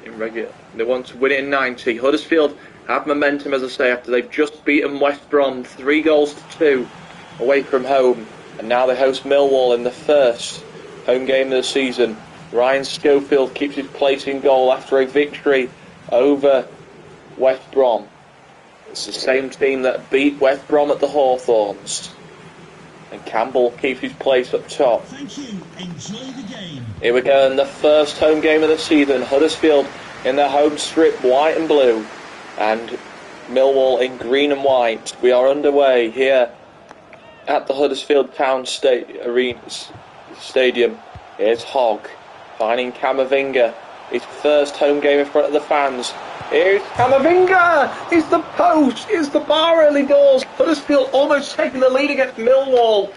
They want to win it in 90. Huddersfield have momentum, as I say, after they've just beaten West Brom 3-2 away from home, and now they host Millwall in the first home game of the season. Ryan Schofield keeps his place in goal after a victory over West Brom. It's the same team that beat West Brom at the Hawthorns. And Campbell keeps his place up top. Thank you. Enjoy the game. Here we go in the first home game of the season. Huddersfield in their home strip, white and blue, and Millwall in green and white. We are underway here at the Huddersfield Town Stadium. Here's Hogg finding Camavinga. His first home game in front of the fans. Here's Camavinga! It's the post! It's the bar early doors! Huddersfield almost taking the lead against Millwall.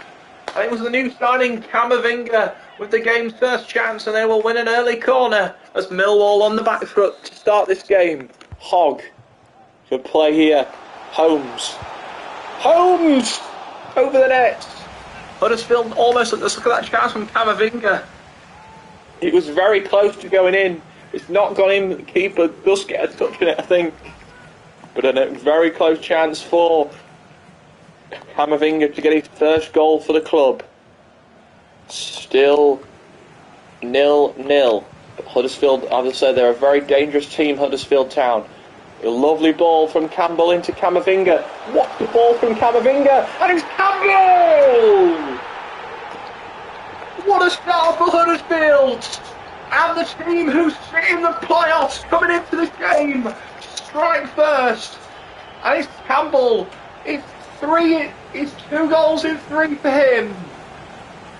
And it was the new signing Camavinga with the game's first chance, and they will win an early corner as Millwall on the back foot to start this game. Hogg should play here. Holmes over the net. Huddersfield almost look at that chance from Camavinga. It was very close to going in. It's not gone in. The keeper does get a touch in it, I think. But a very close chance for Camavinga to get his first goal for the club. Still 0-0. But Huddersfield, as I said, they're a very dangerous team, Huddersfield Town. A lovely ball from Campbell into Camavinga. What's the ball from Camavinga? And it's Campbell! What a start for Huddersfield! And the team who's in the playoffs coming into this game strike first. And it's Campbell. It's 2 goals in 3 for him.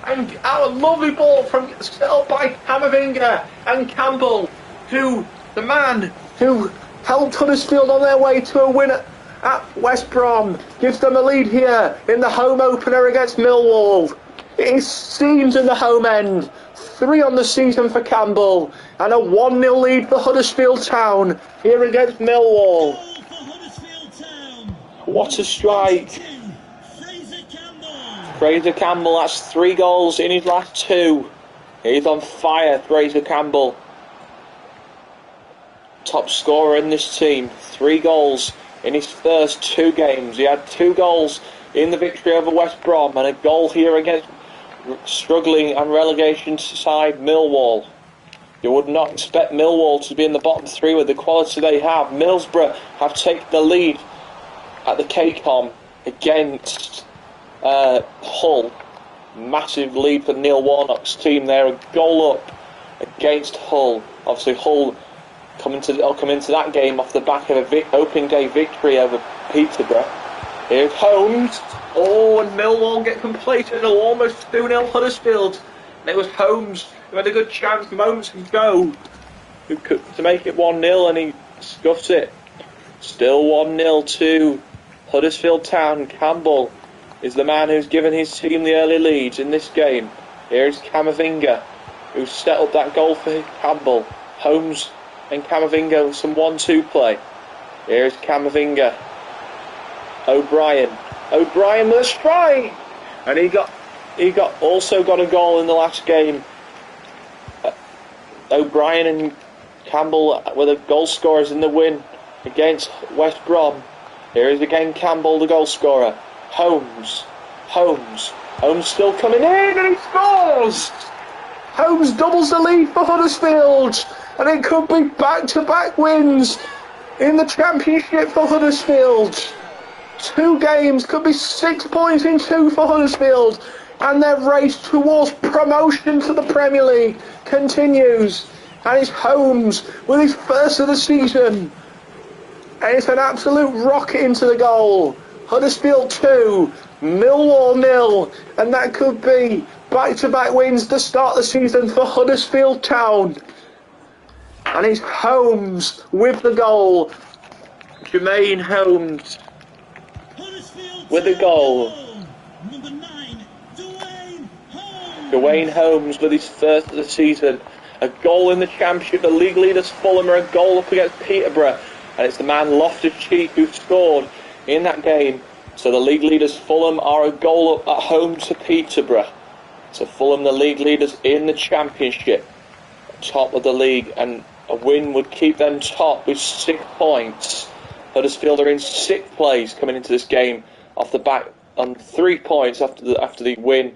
And a lovely ball set up by Camavinga and Campbell, the man who helped Huddersfield on their way to a win at West Brom, gives them a lead here in the home opener against Millwall. It seems in the home end. 3 on the season for Campbell, and a 1-0 lead for Huddersfield Town here against Millwall. What a strike! Fraser Campbell, that's 3 goals in his last 2. He's on fire, Fraser Campbell. Top scorer in this team, 3 goals in his first 2 games. He had 2 goals in the victory over West Brom and a goal here against struggling and relegation side Millwall. You would not expect Millwall to be in the bottom 3 with the quality they have. Middlesbrough have taken the lead at the KCOM against Hull. Massive lead for Neil Warnock's team there, a goal up against Hull. Obviously Hull come into that game off the back of a opening day victory over Peterborough. Here's Holmes. Oh, and Millwall get completed, almost 2-0 Huddersfield. And it was Holmes who had a good chance moments ago to make it 1-0, and he scuffs it. Still 1-0 to Huddersfield Town. Campbell is the man who's given his team the early leads in this game. Here's Camavinga, who set up that goal for Campbell. Holmes and Camavinga with some 1-2 play. Here's Camavinga. O'Brien with a strike, and he also got a goal in the last game. O'Brien and Campbell were the goal scorers in the win against West Brom. Here is again Campbell, the goal scorer. Holmes still coming in, and he scores. Holmes doubles the lead for Huddersfield, and it could be back-to-back wins in the Championship for Huddersfield. 2 games, could be 6 points in 2 for Huddersfield, and their race towards promotion to the Premier League continues. And it's Holmes with his first of the season, and it's an absolute rocket into the goal. Huddersfield 2, Millwall 0, and that could be back-to-back wins to start the season for Huddersfield Town. And it's Holmes with the goal. Jermaine Holmes with a goal. Number 9, Dwayne Holmes with his first of the season. A goal in the Championship. The league leaders Fulham are a goal up against Peterborough. And it's the man Loftus-Cheek who scored in that game So the league leaders Fulham are a goal up at home to Peterborough. So Fulham, the league leaders in the Championship, top of the league, and a win would keep them top with 6 points. Huddersfield are in 6th place coming into this game off the back on 3 points after the win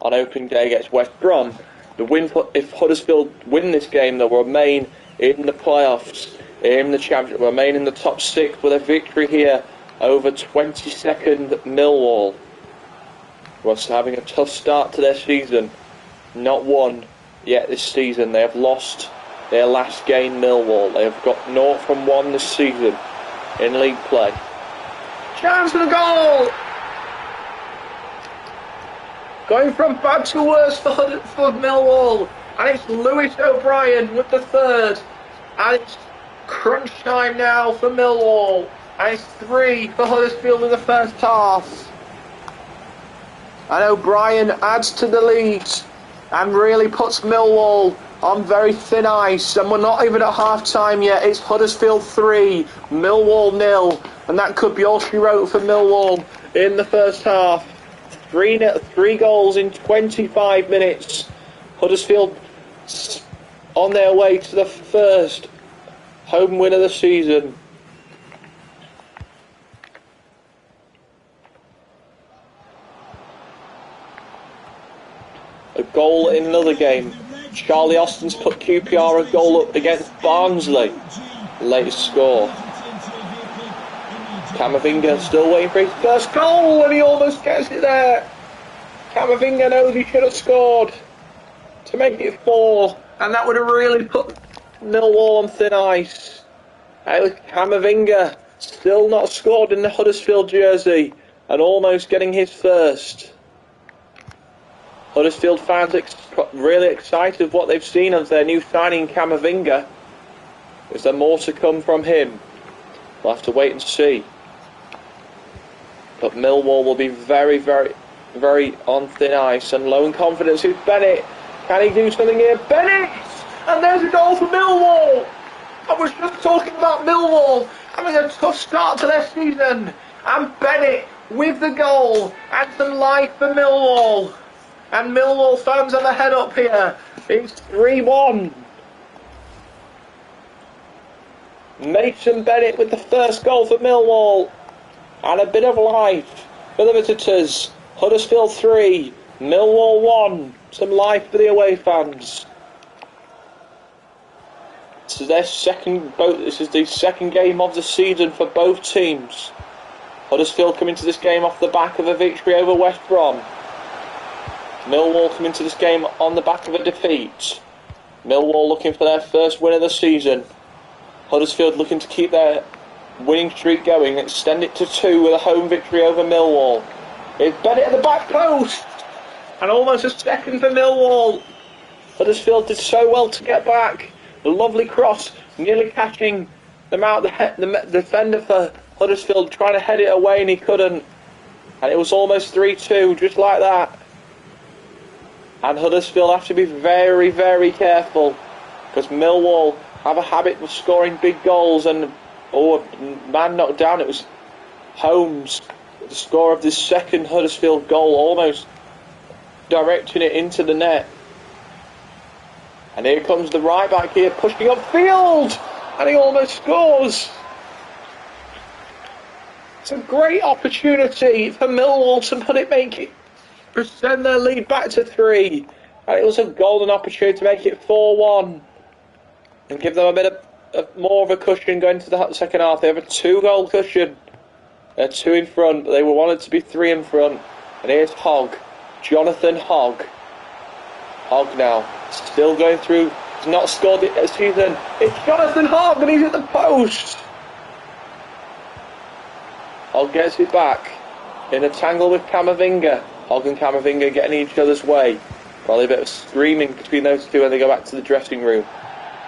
on opening day against West Brom. If Huddersfield win this game, they'll remain in the playoffs, in the Championship, remain in the top 6 with a victory here over 22nd Millwall, who are having a tough start to their season. Not won yet this season. They have lost their last game, Millwall. They have got 0 from 1 this season in league play. Chance for the goal! Going from bad to worse for Millwall. And it's Lewis O'Brien with the 3rd. And it's crunch time now for Millwall. And it's 3 for Huddersfield in the first half. And O'Brien adds to the lead and really puts Millwall on very thin ice. And we're not even at half time yet. It's Huddersfield 3, Millwall 0. And that could be all she wrote for Millwall in the first half. 3 goals in 25 minutes. Huddersfield on their way to the first home win of the season. A goal in another game. Charlie Austin's put QPR a goal up against Barnsley. Latest score. Camavinga still waiting for his first goal, and he almost gets it there. Camavinga knows he should have scored to make it 4, and that would have really put Millwall on thin ice. Camavinga still not scored in the Huddersfield jersey, and almost getting his first. Huddersfield fans really excited with what they've seen of their new signing Camavinga. Is there more to come from him? We'll have to wait and see. But Millwall will be very, very, very on thin ice and low in confidence. Who's Bennett? Can he do something here? Bennett! And there's a goal for Millwall! I was just talking about Millwall having a tough start to their season. And Bennett with the goal and some life for Millwall. And Millwall fans have a head up here. It's 3-1. Mason Bennett with the first goal for Millwall. And a bit of life for the visitors. Huddersfield 3, Millwall 1. Some life for the away fans. This is the second game of the season for both teams. Huddersfield come into this game off the back of a victory over West Brom. Millwall come into this game on the back of a defeat. Millwall looking for their first win of the season. Huddersfield looking to keep their winning streak going, extend it to 2 with a home victory over Millwall. It's Bennett at the back post, and almost a second for Millwall. Huddersfield did so well to get back. The lovely cross, nearly catching them out. The defender for Huddersfield trying to head it away, and he couldn't. And it was almost 3-2, just like that. And Huddersfield have to be very, very careful, because Millwall have a habit of scoring big goals. And man knocked down. It was Holmes, the score of this second Huddersfield goal, almost directing it into the net. And here comes the right back here, pushing upfield, and he almost scores. It's a great opportunity for Millwall to send their lead back to 3. And it was a golden opportunity to make it 4-1 and give them a bit of more of a cushion going into the second half. They have a 2-goal cushion. They're 2 in front, but they were wanted to be 3 in front. And here's Hogg, Jonathan Hogg. Hogg now, still going through. He's not scored this season. It's Jonathan Hogg, and he's at the post. Hogg gets it back in a tangle with Camavinga. Hogg and Camavinga getting in each other's way. Probably a bit of screaming between those two when they go back to the dressing room.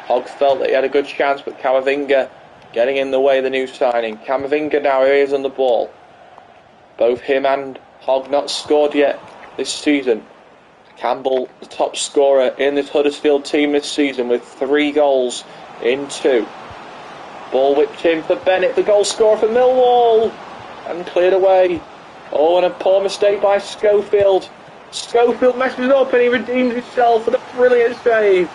Hogg felt that he had a good chance, but Camavinga getting in the way of the new signing. Camavinga now is on the ball. Both him and Hogg not scored yet this season. Campbell, the top scorer in this Huddersfield team this season, with 3 goals in 2. Ball whipped in for Bennett, the goal scorer for Millwall. and cleared away. Oh, and a poor mistake by Schofield. Schofield messes up and he redeems himself with a brilliant save.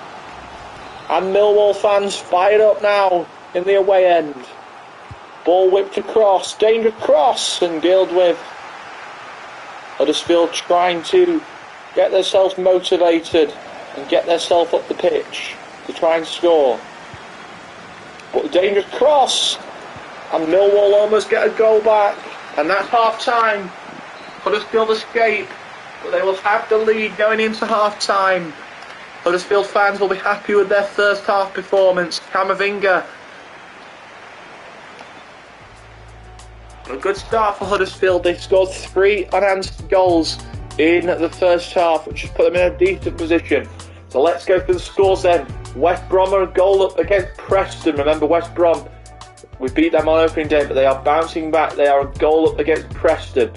And Millwall fans fired up now in the away end. Ball whipped across, dangerous cross, and dealt with. Huddersfield trying to get themselves motivated and get themselves up the pitch to try and score. But a dangerous cross, and Millwall almost get a goal back, and that's half time. Huddersfield escape, but they will have the lead going into half time. Huddersfield fans will be happy with their first half performance. Camavinga. A good start for Huddersfield. They scored 3 unanswered goals in the first half, which has put them in a decent position. So let's go through the scores then. West Brom are a goal up against Preston. Remember, West Brom, we beat them on opening day, but they are bouncing back. They are a goal up against Preston.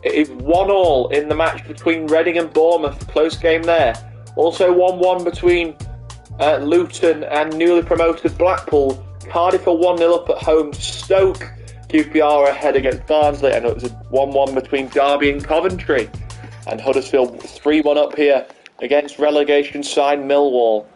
It is 1-1 in the match between Reading and Bournemouth. Close game there. Also 1-1 between Luton and newly promoted Blackpool. Cardiff are 1-0 up at home. Stoke QPR ahead against Barnsley, and it was a 1-1 between Derby and Coventry. And Huddersfield 3-1 up here against relegation side Millwall.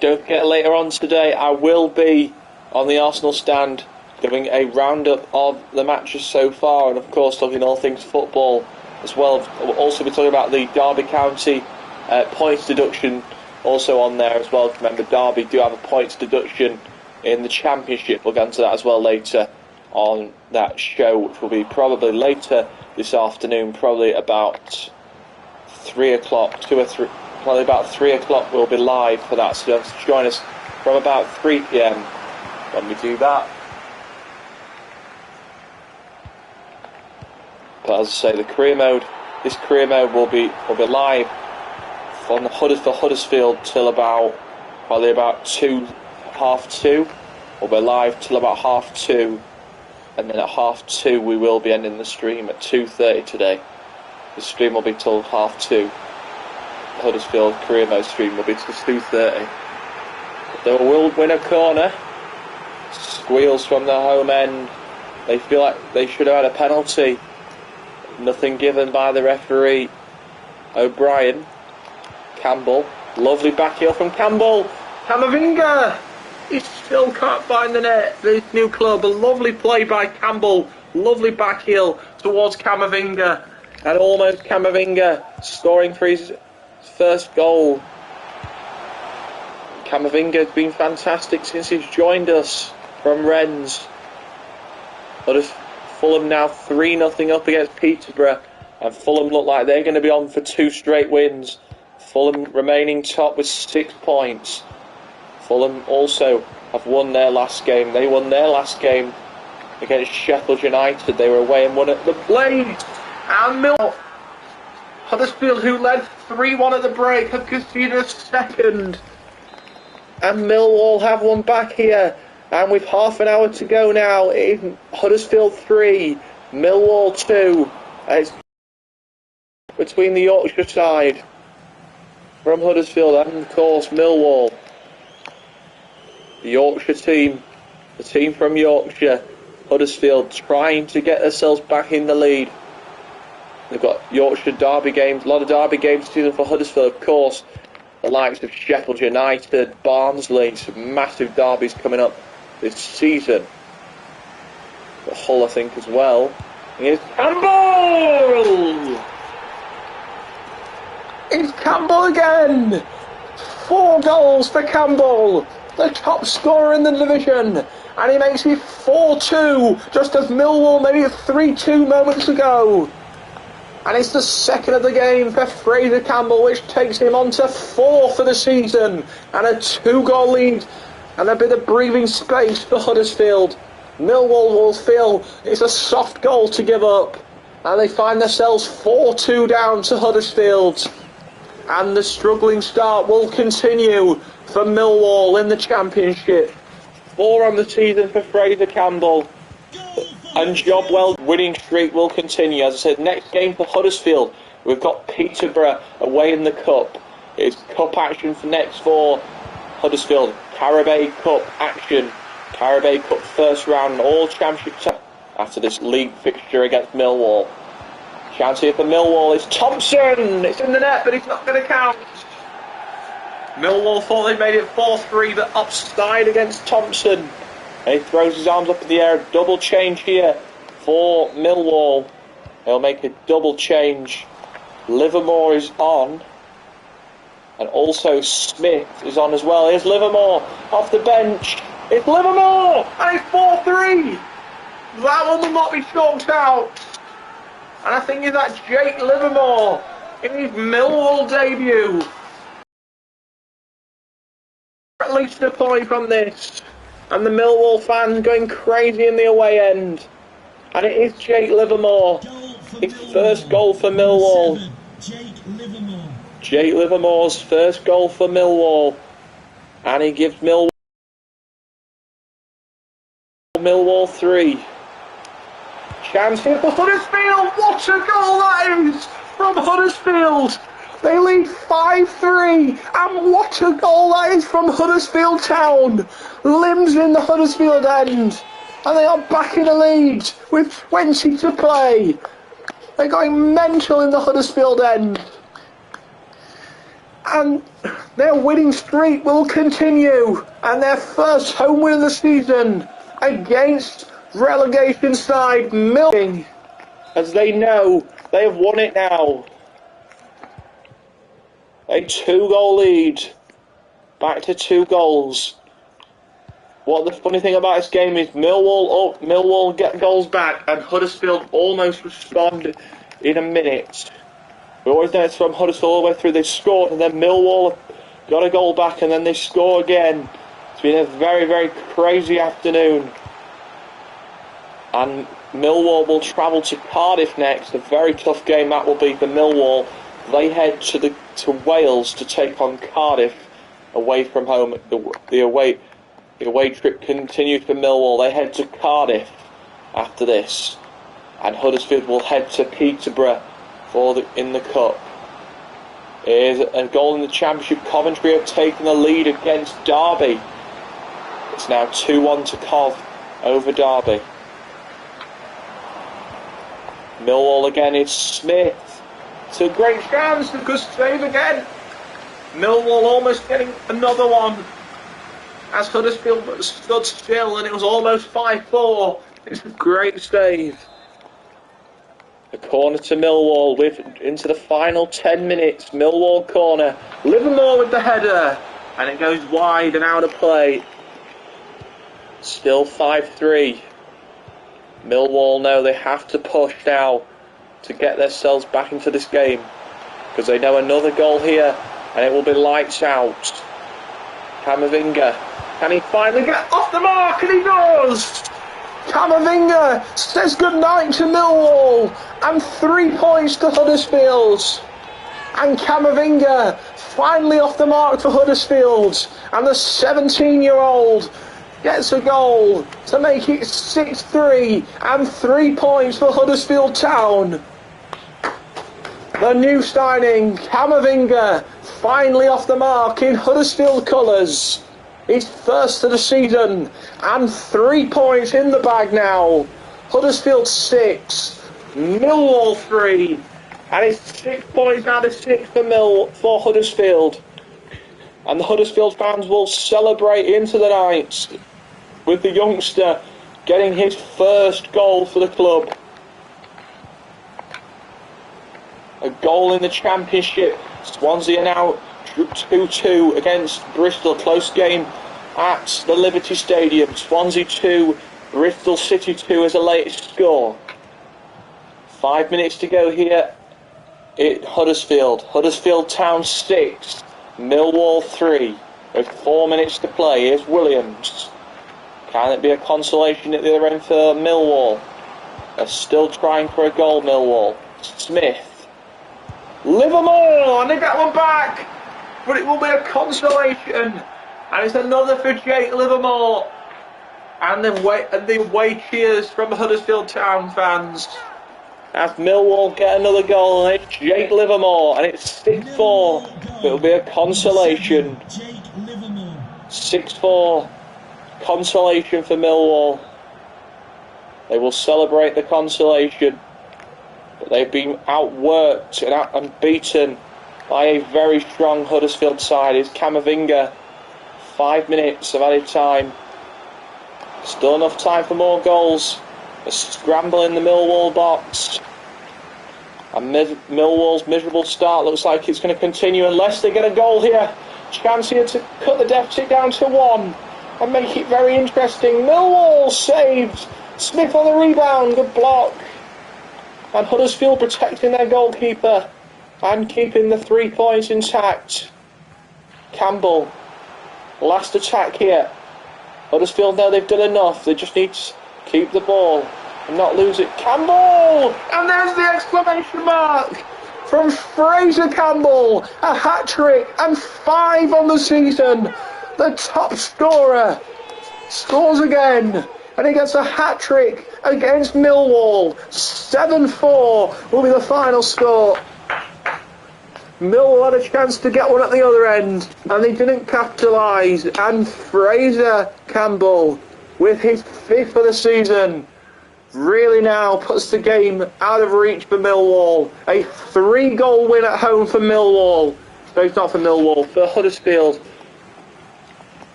Don't forget, later on today I will be on the Arsenal stand doing a roundup of the matches so far, and of course looking at all things football as well. We'll also be talking about the Derby County points deduction also on there as well. Remember, Derby do have a points deduction in the Championship. We'll get into that as well later on that show, which will be probably later this afternoon, probably about 3 o'clock, probably about 3 o'clock we'll be live for that, so join us from about 3 p.m. when we do that. But as I say, this career mode will be live on the for Huddersfield till probably about 2:30. We'll be live till about 2:30, and then at 2:30 we will be ending the stream at 2:30 today. The stream will be till 2:30. The Huddersfield career mode stream will be till 2:30. They will win a corner. Squeals from the home end. They feel like they should have had a penalty. Nothing given by the referee. O'Brien. Campbell. Lovely back heel from Campbell. Camavinga. He still can't find the net. This new club. A lovely play by Campbell. Lovely back heel towards Camavinga. And almost Camavinga scoring for his first goal. Camavinga has been fantastic since he's joined us from Rennes. Fulham now 3-0 up against Peterborough, and Fulham look like they're going to be on for 2 straight wins. Fulham remaining top with 6 points. Fulham also have won their last game. They won their last game against Sheffield United. They were away and won at the Blades. And Huddersfield, who led 3-1 at the break, have conceded a second. And Millwall have one back here. And with half an hour to go now, in Huddersfield 3, Millwall 2. It's between the Yorkshire side from Huddersfield and, of course, Millwall. The Yorkshire team, the team from Yorkshire, Huddersfield, trying to get themselves back in the lead. They've got Yorkshire derby games, a lot of derby games this season for Huddersfield, of course. The likes of Sheffield United, Barnsley, some massive derbies coming up this season. But Hull, I think, as well. Here's Campbell! It's Campbell again! 4 goals for Campbell, the top scorer in the division. And he makes it 4-2, just as Millwall made it 3-2 moments ago. And it's the second of the game for Fraser Campbell, which takes him on to 4 for the season. And a 2-goal lead. And a bit of breathing space for Huddersfield. Millwall will feel it's a soft goal to give up. And they find themselves 4-2 down to Huddersfield. And the struggling start will continue for Millwall in the Championship. 4 on the season for Fraser Campbell. And job well, winning streak will continue. As I said, next game for Huddersfield, we've got Peterborough away in the Cup. It's Cup action for next for Huddersfield. Carabao Cup action. Carabao Cup first round, all Championship after this league fixture against Millwall. Chance here for Millwall. It's Thompson. It's in the net, but it's not going to count. Millwall thought they made it 4-3, but offside against Thompson. And he throws his arms up in the air. Double change here for Millwall. They'll make a double change. Livermore is on. And also Smith is on as well. Here's Livermore off the bench. It's Livermore! And it's 4-3! That one will not be chalked out. And I think it's that Jake Livermore in his Millwall debut. At least a point from this. And the Millwall fans going crazy in the away end. And it is Jake Livermore. His first goal for Millwall. Jake Livermore's first goal for Millwall. And he gives Millwall 3. Chance here for Huddersfield. What a goal that is from Huddersfield. They lead 5-3. And what a goal that is from Huddersfield Town. Limbs in the Huddersfield end. And they are back in the lead with 20 to play. They're going mental in the Huddersfield end. And their winning streak will continue. And their first home win of the season against relegation side Millwall. As they know, they have won it now. A 2-goal lead. Back to 2 goals. What the funny thing about this game is Millwall get goals back and Huddersfield almost respond in a minute. We always know it's from Huddersfield all the way through. They scored and then Millwall got a goal back and then they score again. It's been a very, very crazy afternoon. And Millwall will travel to Cardiff next. A very tough game that will be for Millwall. They head to Wales to take on Cardiff away from home. The away trip continues for Millwall. They head to Cardiff after this, and Huddersfield will head to Peterborough in the cup. Here's a goal in the Championship. Coventry have taken the lead against Derby. It's now 2-1 to Cov over Derby. Millwall again. It's Smith. It's a great chance. A good save again. Millwall almost getting another one. As Huddersfield stood still and it was almost 5-4. It's a great save. A corner to Millwall into the final 10 minutes. Millwall corner. Livermore with the header. And it goes wide and out of play. Still 5-3. Millwall know they have to push now to get themselves back into this game. Because they know another goal here and it will be lights out. Camavinga. Can he finally get off the mark? And he does! Camavinga says goodnight to Millwall. And 3 points to Huddersfield. And Camavinga finally off the mark for Huddersfield. And the 17-year-old gets a goal to make it 6-3 and 3 points for Huddersfield Town. The new signing, Camavinga, finally off the mark in Huddersfield colours. His first of the season and 3 points in the bag now. Huddersfield 6, Millwall 3, and it's 6 points out of 6 for Huddersfield. And the Huddersfield fans will celebrate into the night with the youngster getting his first goal for the club. A goal in the Championship. Swansea are now 2-2 against Bristol. Close game at the Liberty Stadium. Swansea 2, Bristol City 2 as the latest score. 5 minutes to go here at Huddersfield. Huddersfield Town 6, Millwall 3. With 4 minutes to play. Here's Williams. Can it be a consolation at the other end for Millwall? They're still trying for a goal, Millwall. Smith. Livermore, and they get one back, but it will be a consolation, and it's another for Jake Livermore, and the away cheers from the Huddersfield Town fans as Millwall get another goal, and it's Jake Livermore, and it's 6-4, it'll be a consolation. 6-4, consolation for Millwall. They will celebrate the consolation. But they've been outworked and beaten by a very strong Huddersfield side. It's Camavinga. 5 minutes of added time. Still enough time for more goals. A scramble in the Millwall box. And Millwall's miserable start looks like it's going to continue unless they get a goal here. Chance here to cut the deficit down to 1 and make it very interesting. Millwall saved. Smith on the rebound. Good block. And Huddersfield protecting their goalkeeper and keeping the 3 points intact. Campbell. Last attack here. Huddersfield know they've done enough. They just need to keep the ball and not lose it. Campbell! And there's the exclamation mark from Fraser Campbell. A hat-trick and 5 on the season. The top scorer scores again. And he gets a hat-trick against Millwall. 7-4 will be the final score. Millwall had a chance to get one at the other end, and they didn't capitalise. And Fraser Campbell, with his 5th of the season, really now puts the game out of reach for Millwall. A 3-goal win at home for Millwall. So it's not for Millwall, for Huddersfield.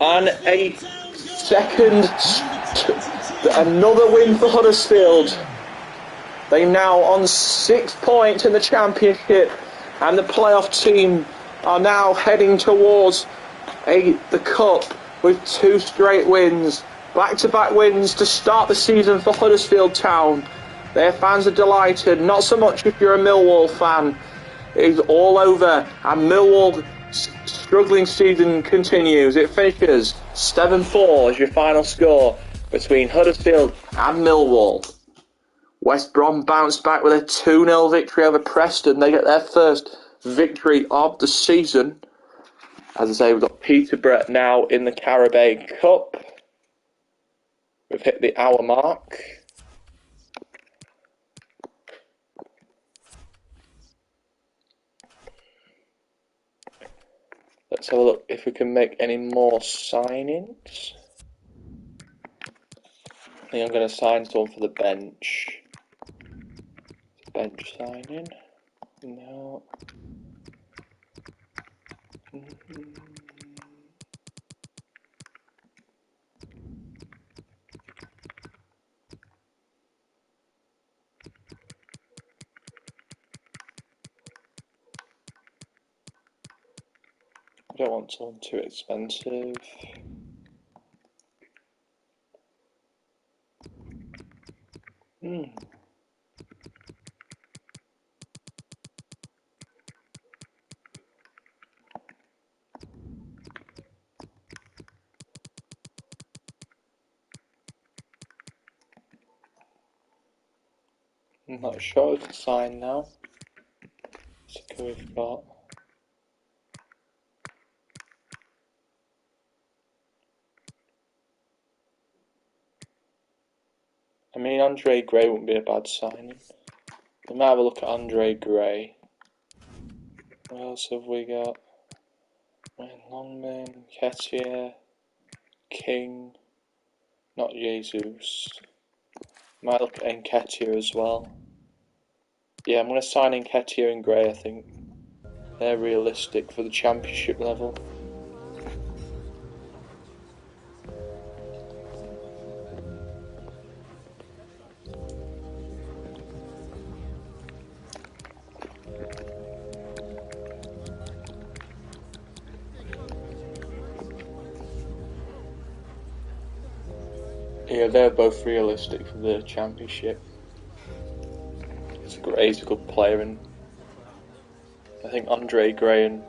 And a another win for Huddersfield. They now on 6 points in the Championship. And the playoff team are now heading towards the Cup with 2 straight wins. Back-to-back wins to start the season for Huddersfield Town. Their fans are delighted, not so much if you're a Millwall fan. It's all over, and Millwall's struggling season continues. It finishes 7-4 as your final score between Huddersfield and Millwall. West Brom bounced back with a 2-0 victory over Preston. They get their first victory of the season. As I say, we've got Peterborough now in the Carabao Cup. We've hit the hour mark. Let's have a look if we can make any more signings. I think I'm going to sign someone for the bench. Bench signing. No. I don't want someone too expensive. I'm not sure if it's signed now. Let's see who we've got. I mean, Andre Gray wouldn't be a bad signing. We might have a look at Andre Gray. What else have we got? Longman, Ketier, King, not Jesus. Might look at Nketiah as well. Yeah, I'm going to sign Nketiah and Gray, I think. They're realistic for the Championship level. Yeah, they're both realistic for the Championship. Gray's a good player, and I think Andre Gray and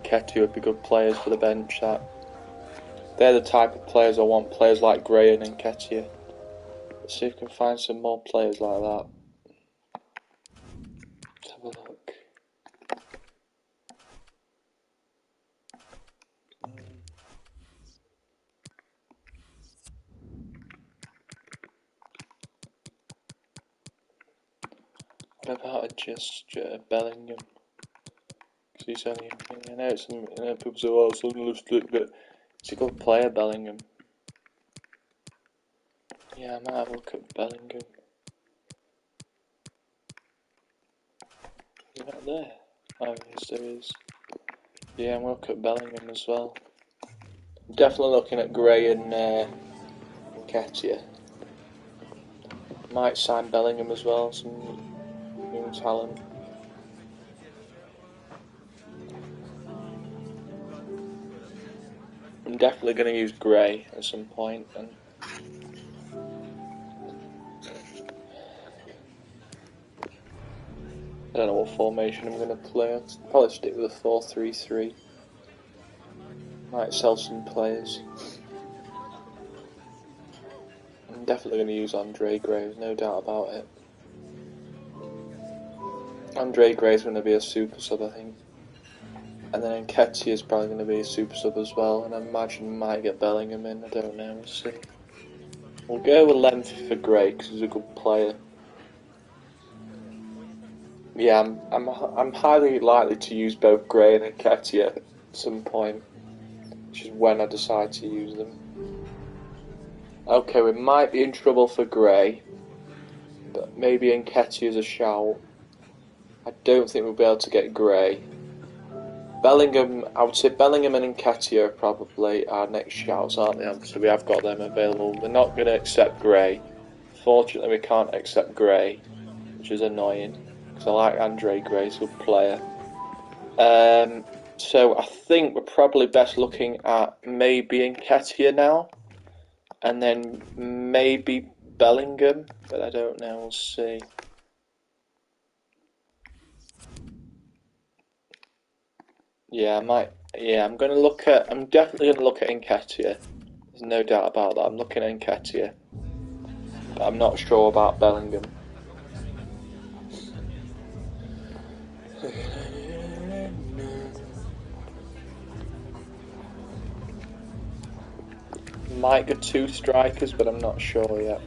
Nketiah would be good players for the bench. They're the type of players I want, players like Gray and Nketiah. Let's see if we can find some more players like that. Let's have a look. What about a gesture, Bellingham? Because he's only, I know people say, oh, it's unrealistic, but he's a good player, Bellingham. Yeah, I might have a look at Bellingham. He's not there. Oh, yes, there is. Yeah, I'm going to look at Bellingham as well. Definitely looking at Gray and Nketiah. Might sign Bellingham as well, some young talent. I'm definitely going to use Gray at some point. And I don't know what formation I'm going to play. I'll probably stick with a 4-3-3. Might sell some players. I'm definitely going to use Andre Gray, there's no doubt about it. Andre Gray's going to be a super sub, I think. And then Nketiah is probably going to be a super sub as well. And I imagine we might get Bellingham in, I don't know, we'll see. We'll go with length for Gray because he's a good player. Yeah, I'm highly likely to use both Gray and Nketiah at some point, which is when I decide to use them. Okay, we might be in trouble for Gray, but maybe Nketiah is a shout. I don't think we'll be able to get Gray. Bellingham, I would say Bellingham and Nketiah are probably our next shouts, aren't they? Obviously we have got them available. We're not going to accept Gray. Fortunately we can't accept Gray, which is annoying, because I like Andre Gray, he's a good player. So I think we're probably best looking at maybe Nketiah now, and then maybe Bellingham, but I don't know, we'll see. Yeah, I'm definitely gonna look at Nketiah. There's no doubt about that. I'm looking at Nketiah, but I'm not sure about Bellingham. Might get 2 strikers, but I'm not sure yet.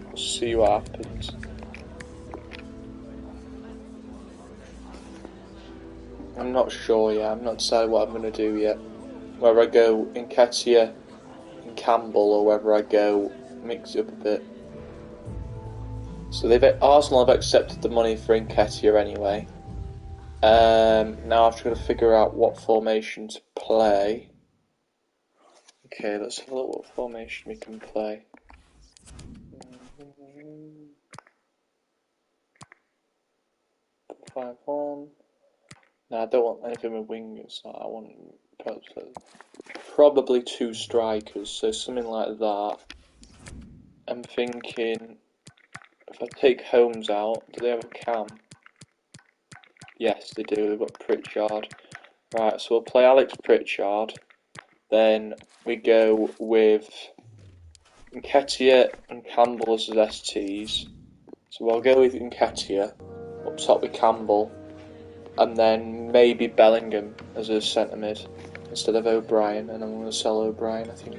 We'll see what happens. I'm not sure yet. I'm not decided what I'm going to do yet. Whether I go Nketiah and Campbell or whether I go mix it up a bit. So Arsenal have accepted the money for Nketiah anyway. Now I've just got to figure out what formation to play. Okay, let's have a look what formation we can play. 5-1. No, I don't want anything with wingers. I want probably 2 strikers, so something like that. I'm thinking if I take Holmes out, do they have a cam? Yes, they do. They've got Pritchard. Right, so we'll play Alex Pritchard. Then we go with Nketiah and Campbell as STs. So we'll go with Nketiah up top with Campbell, and then maybe Bellingham as a centre mid instead of O'Brien, and I'm going to sell O'Brien, I think.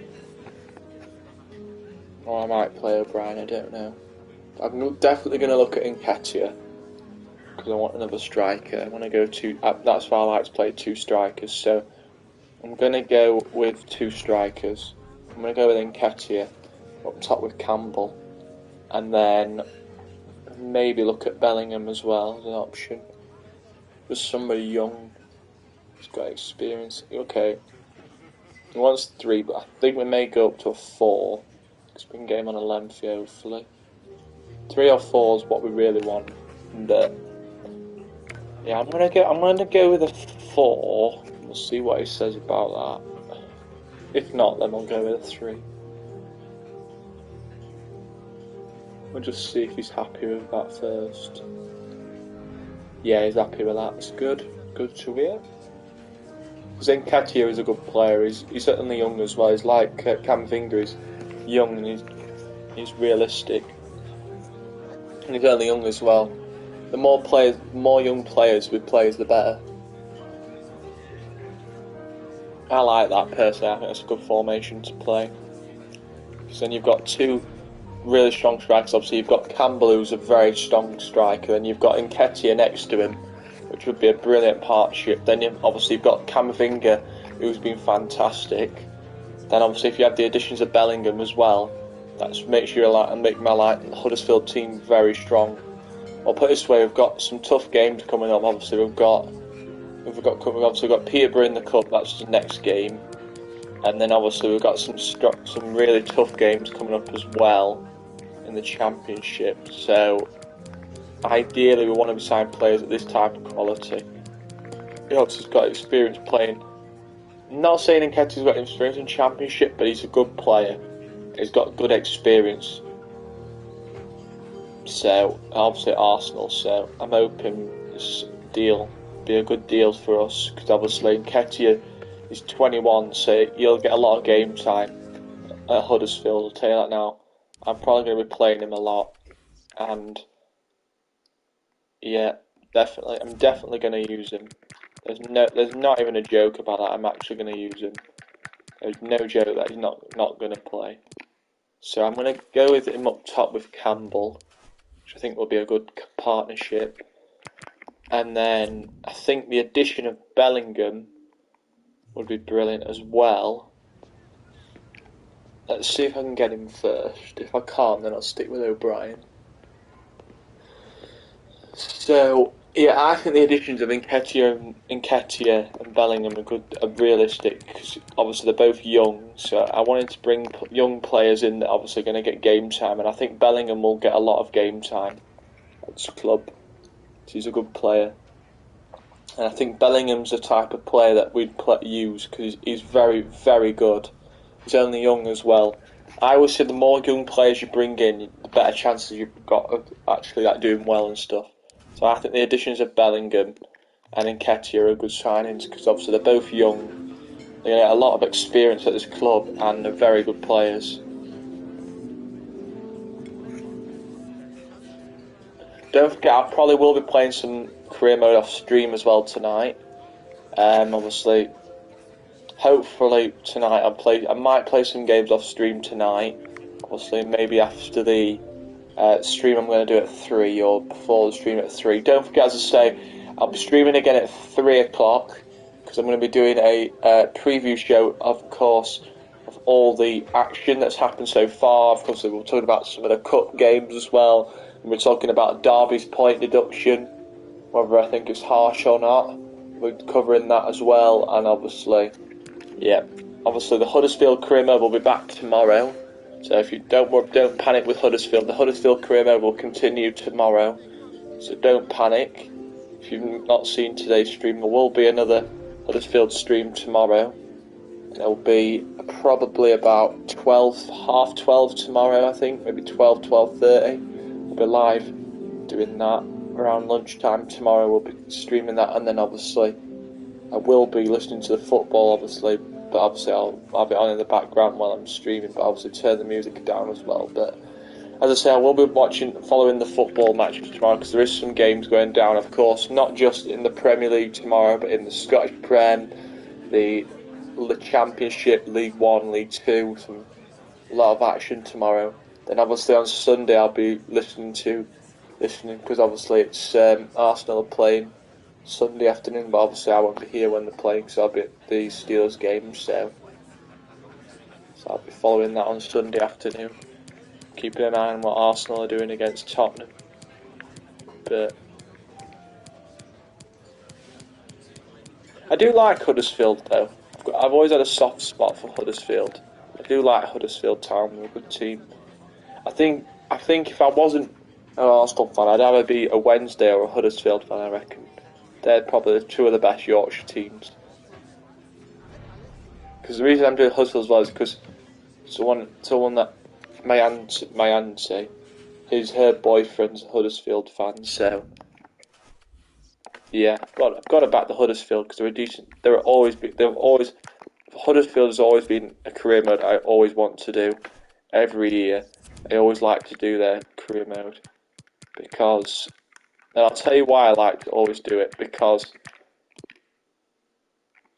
Or I might play O'Brien, I don't know. I'm definitely going to look at Nketiah because I want another striker. I want to go that's why I like to play 2 strikers. So I'm going to go with 2 strikers. I'm going to go with Nketiah up top with Campbell, and then maybe look at Bellingham as well as an option. Just somebody young who's got experience. Okay, he wants 3, but I think we may go up to a 4 because we can get him on a length, hopefully. 3 or 4 is what we really want. And yeah, I'm gonna go with a 4. We'll see what he says about that. If not, then I'll go with a 3. We'll just see if he's happy with that first. Yeah, he's happy with that. It's good. Good to hear. Because Nketiah is a good player. He's certainly young as well. He's like Camavinga. He's young and he's realistic. And he's only young as well. The more young players we play, the better. I like that personally. I think it's a good formation to play. Because then you've got 2 really strong strikers. Obviously, you've got Campbell, who's a very strong striker, and you've got Nketiah next to him, which would be a brilliant partnership. Then you've got Camavinga, who's been fantastic. Then obviously, if you have the additions of Bellingham as well, That's make sure make my Huddersfield team very strong. I'll put it this way: we've got some tough games coming up. Obviously, we've got Peterborough in the cup. That's the next game, and then obviously we've got some really tough games coming up as well in the Championship. So ideally, we want to sign players at this type of quality. He obviously has got experience playing. I'm not saying Nketiah's got experience in Championship, but he's a good player. He's got good experience. So obviously Arsenal. So I'm hoping this deal be a good deal for us, because obviously Nketiah is 21, so he'll get a lot of game time at Huddersfield. I'll tell you that now. I'm probably going to be playing him a lot, and yeah, definitely, I'm definitely going to use him. There's not even a joke about that. I'm actually going to use him. There's no joke that he's not going to play. So I'm going to go with him up top with Campbell, which I think will be a good partnership. And then I think the addition of Bellingham would be brilliant as well. Let's see if I can get him first. If I can't, then I'll stick with O'Brien. So yeah, I think the additions of Nketiah and Bellingham are realistic, because obviously they're both young. So I wanted to bring young players in that are obviously going to get game time, and I think Bellingham will get a lot of game time at this club. He's a good player, and I think Bellingham's the type of player that we'd use, because he's very, very good. He's only young as well. I always say the more young players you bring in, the better chances you've got of actually doing well and stuff. So I think the additions of Bellingham and Nketiah are good signings, because obviously they're both young. They get a lot of experience at this club, and they're very good players. Don't forget, I probably will be playing some career mode off stream as well tonight. Obviously, hopefully tonight I might play some games off stream tonight. Obviously, maybe after the stream I'm going to do at 3, or before the stream at 3. Don't forget, as I say, I'll be streaming again at 3 o'clock, because I'm going to be doing a preview show, of course, of all the action that's happened so far. Of course, we'll talk about some of the cup games as well, and we're talking about Derby's point deduction, whether I think it's harsh or not. We're covering that as well, and obviously the Huddersfield career mode will be back tomorrow. So if you don't panic with Huddersfield. The Huddersfield career mode will continue tomorrow, so don't panic. If you've not seen today's stream, there will be another Huddersfield stream tomorrow. It'll be probably about 12:30 tomorrow, I think, maybe 12:30. We'll be live doing that around lunchtime tomorrow. We'll be streaming that, and then obviously I will be listening to the football, obviously. But obviously I'll be on in the background while I'm streaming, but obviously turn the music down as well. But as I say, I will be following the football matches tomorrow, because there is some games going down, of course, not just in the Premier League tomorrow, but in the Scottish Prem, the Championship, League 1, League 2, a lot of action tomorrow. Then obviously on Sunday I'll be listening, because obviously it's Arsenal are playing Sunday afternoon, but obviously I won't be here when they're playing, because I'll be at the Steelers game, so I'll be following that on Sunday afternoon, keeping an eye on what Arsenal are doing against Tottenham. But I do like Huddersfield though. I've always had a soft spot for Huddersfield. I do like Huddersfield Town, they're a good team. I think if I wasn't an Arsenal fan, I'd either be a Wednesday or a Huddersfield fan, I reckon. They're probably two of the best Yorkshire teams. Because the reason I'm doing Huddersfield as well is because someone that my auntie, her boyfriend's a Huddersfield fan, so yeah, I've got to back the Huddersfield, because they're a decent. Huddersfield has always been a career mode I always want to do every year. I always like to do their career mode, because. And I'll tell you why I like to always do it, because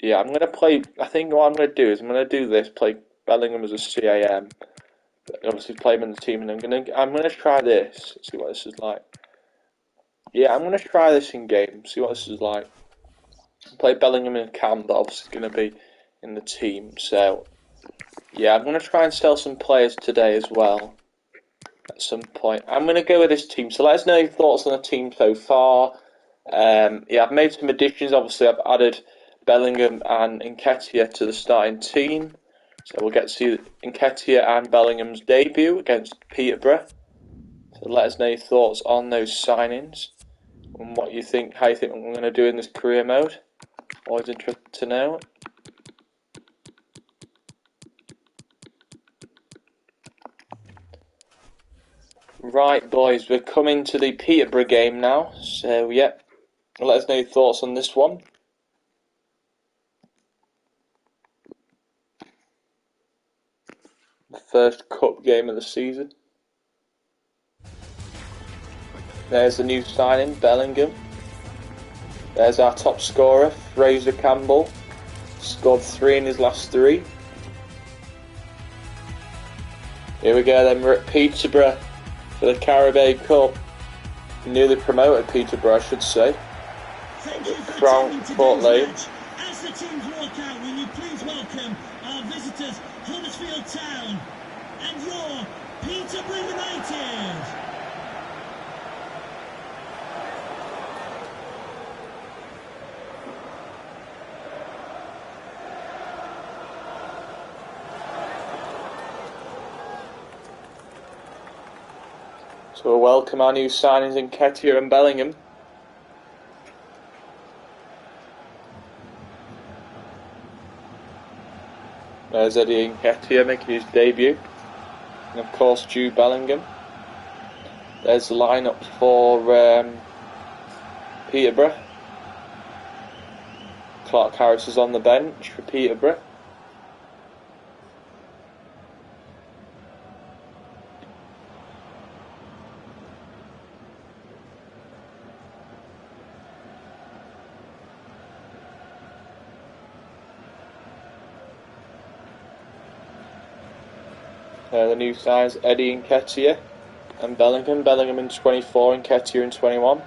I'm going to play, I think what I'm going to do is I'm going to do this, play Bellingham as a CAM, obviously play him in the team, and I'm going to try this, see what this is like. Yeah, I'm going to try this in game, see what this is like. Play Bellingham in Cam, but obviously going to be in the team, so Yeah, I'm going to try and sell some players today as well. At some point, I'm going to go with this team. So let us know your thoughts on the team so far. Yeah, I've made some additions. Obviously, I've added Bellingham and Nketiah to the starting team. So we'll get to see Nketiah and Bellingham's debut against Peterborough. So let us know your thoughts on those signings and what you think, how you think we're going to do in this career mode. Always interested to know. Right, boys, we're coming to the Peterborough game now. So, yeah, let us know your thoughts on this one. The first cup game of the season. There's the new signing, Bellingham. There's our top scorer, Fraser Campbell. Scored 3 in his last 3. Here we go then, we're at Peterborough for the Carabao Cup. Newly promoted Peterborough, I should say. Thank you for Crown attending Court today's Lane. match. As the teams walk out, will you please welcome our visitors, Huddersfield Town, and your Peterborough United. So we'll welcome our new signings in Nketiah and Bellingham. There's Eddie Nketiah making his debut. And of course Jude Bellingham. There's the lineup for Peterborough. Clark Harris is on the bench for Peterborough. The new signs, Eddie Nketiah and Bellingham. Bellingham in 24 and Nketiah in 21.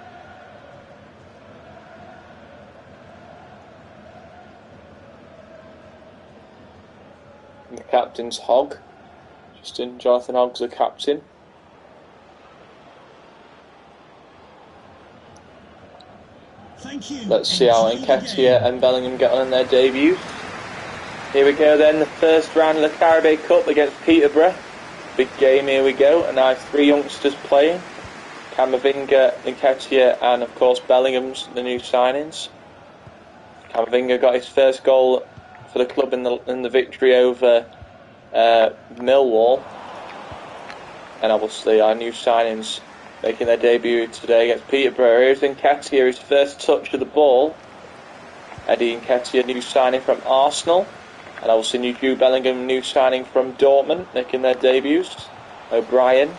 And the captain's Hogg. Jonathan Hogg's the captain. Thank you. Let's see how Nketiah and Bellingham get on in their debuts. Here we go then, the first round of the Carabao Cup against Peterborough. Big game, here we go, and I have 3 youngsters playing. Camavinga, Nketiah and of course Bellingham's the new signings. Camavinga got his first goal for the club in the victory over Millwall. And obviously our new signings making their debut today against Peterborough. Here's Nketiah, his first touch of the ball. Eddie Nketiah, new signing from Arsenal. And obviously new Jude Bellingham, new signing from Dortmund, making their debuts. O'Brien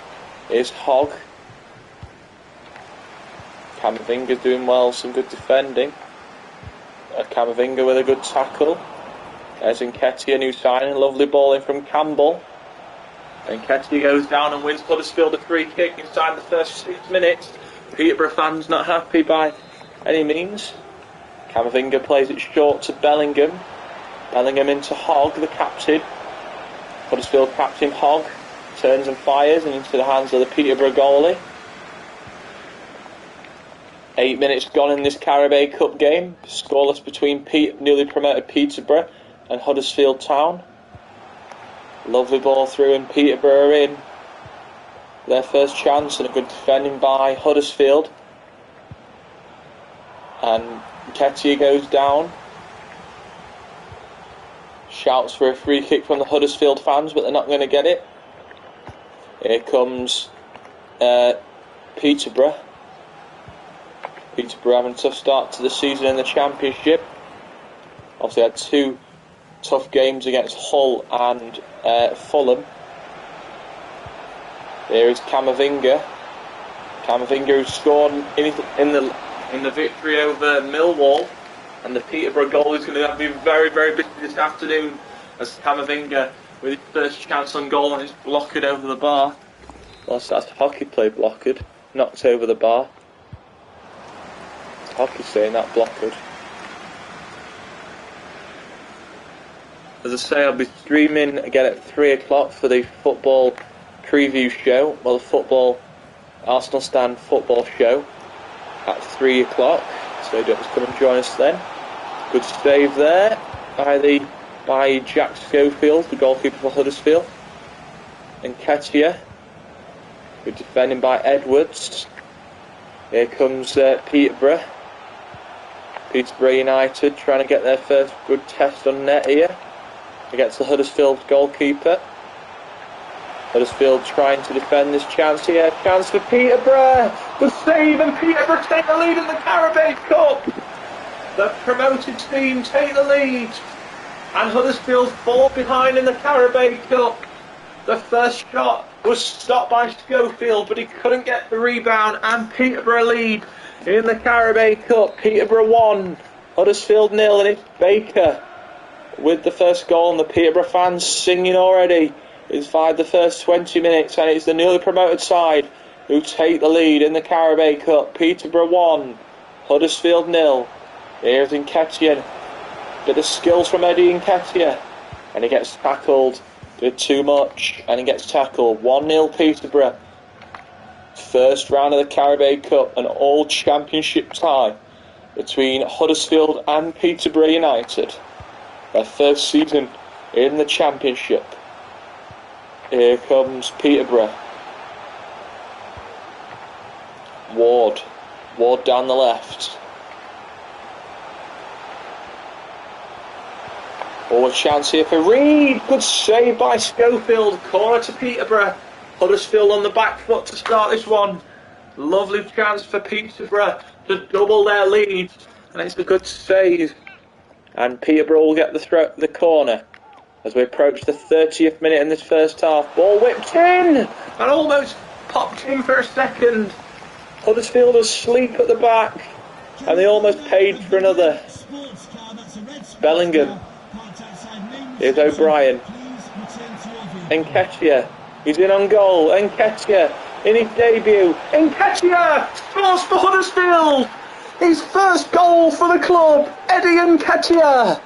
is Hogg. Camavinga's doing well, some good defending. Camavinga with a good tackle. There's Nketiah, new signing, lovely ball in from Campbell. And Nketiah goes down and wins Huddersfield a free kick inside the first 6 minutes. Peterborough fans not happy by any means. Camavinga plays it short to Bellingham. Bellingham into Hogg, the captain. Huddersfield captain Hogg turns and fires and into the hands of the Peterborough goalie. 8 minutes gone in this Carabao Cup game. Scoreless between newly promoted Peterborough and Huddersfield Town. Lovely ball through and Peterborough are in. Their first chance and a good defending by Huddersfield. And Nketiah goes down. Shouts for a free kick from the Huddersfield fans, but they're not going to get it. Here comes Peterborough. Peterborough having a tough start to the season in the Championship. Obviously had 2 tough games against Hull and Fulham. There is Camavinga. Camavinga who scored in the victory over Millwall. And the Peterborough goal is going to be very, very busy this afternoon as Camavinga with his first chance on goal and it's blocked over the bar. Well, that's hockey play blocked, knocked over the bar. Hockey saying that blocked. As I say, I'll be streaming again at 3 o'clock for the football preview show. Well, the football Arsenal Stand football show at 3 o'clock. So don't come and join us then. Good save there by Jack Schofield, the goalkeeper for Huddersfield. And Ketia. Good defending by Edwards. Here comes Peterborough. Peterborough United trying to get their first good test on net here against the Huddersfield goalkeeper. Huddersfield trying to defend this chance here. Chance for Peterborough. Good save, and Peterborough take the lead in the Carabao Cup. The promoted team take the lead, and Huddersfield fall behind in the Carabao Cup. The first shot was stopped by Schofield, but he couldn't get the rebound, and Peterborough lead in the Carabao Cup. Peterborough 1, Huddersfield 0, and it's Baker with the first goal, and the Peterborough fans singing already. It's fired the first 20 minutes, and it's the newly promoted side who take the lead in the Carabao Cup. Peterborough 1, Huddersfield 0. Here's Nketiah. Bit of skills from Eddie Nketiah, and he gets tackled. Did too much, and he gets tackled. 1-0 Peterborough. First round of the Carabao Cup, an all championship tie between Huddersfield and Peterborough United. Their first season in the championship. Here comes Peterborough. Ward down the left. Oh, a chance here for Reed. Good save by Schofield. Corner to Peterborough. Huddersfield on the back foot to start this one. Lovely chance for Peterborough to double their lead. And it's a good save. And Peterborough will get the corner as we approach the 30th minute in this first half. Ball whipped in and almost popped in for a second. Huddersfield asleep at the back, and they almost paid for another. Bellingham. Here's O'Brien. Nketiah. He's in on goal. Nketiah in his debut. Nketiah scores for Huddersfield. His first goal for the club. Eddie Nketiah.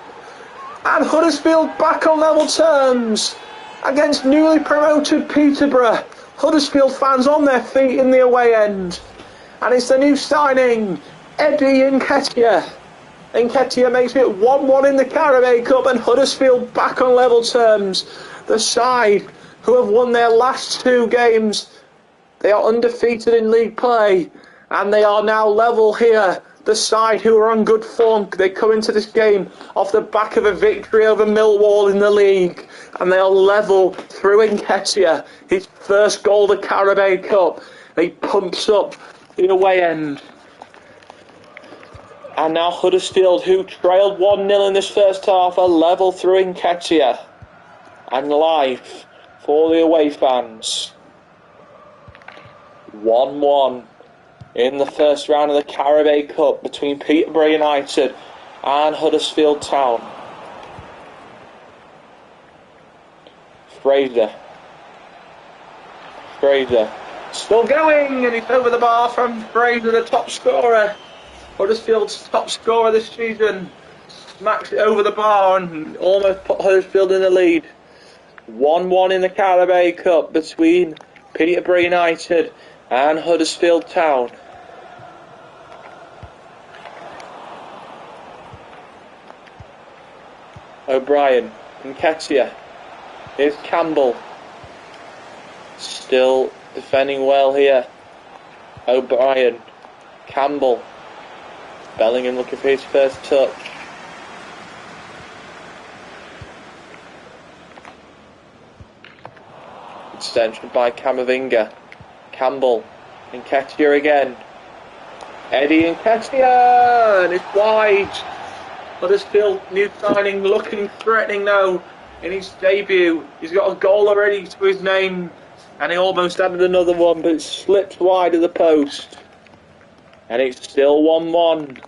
And Huddersfield back on level terms against newly promoted Peterborough. Huddersfield fans on their feet in the away end. And it's the new signing, Eddie Nketiah. Nketiah makes it 1-1 in the Carabao Cup, and Huddersfield back on level terms. The side who have won their last 2 games, they are undefeated in league play, and they are now level here. The side who are on good form, they come into this game off the back of a victory over Millwall in the league, and they are level through Nketiah. His first goal of the Carabao Cup. He pumps up the away end. And now Huddersfield, who trailed 1-0 in this first half, are level through Nketiah. And live for the away fans. 1-1 in the first round of the Carabao Cup between Peterborough United and Huddersfield Town. Fraser. Still going, and he's over the bar from Fraser, the top scorer. Huddersfield's top scorer this season. Smacks it over the bar and almost put Huddersfield in the lead. 1-1 in the Carabao Cup between Peterborough United and Huddersfield Town. O'Brien, Nketiah. Here's Campbell. Still defending well here. O'Brien, Campbell. Bellingham looking for his first touch. Extension by Camavinga. Campbell. Nketiah again. Eddie Nketiah! And it's wide. Huddersfield new signing, looking threatening now in his debut. He's got a goal already to his name, and he almost added another one, but it slipped wide of the post. And it's still 1-1.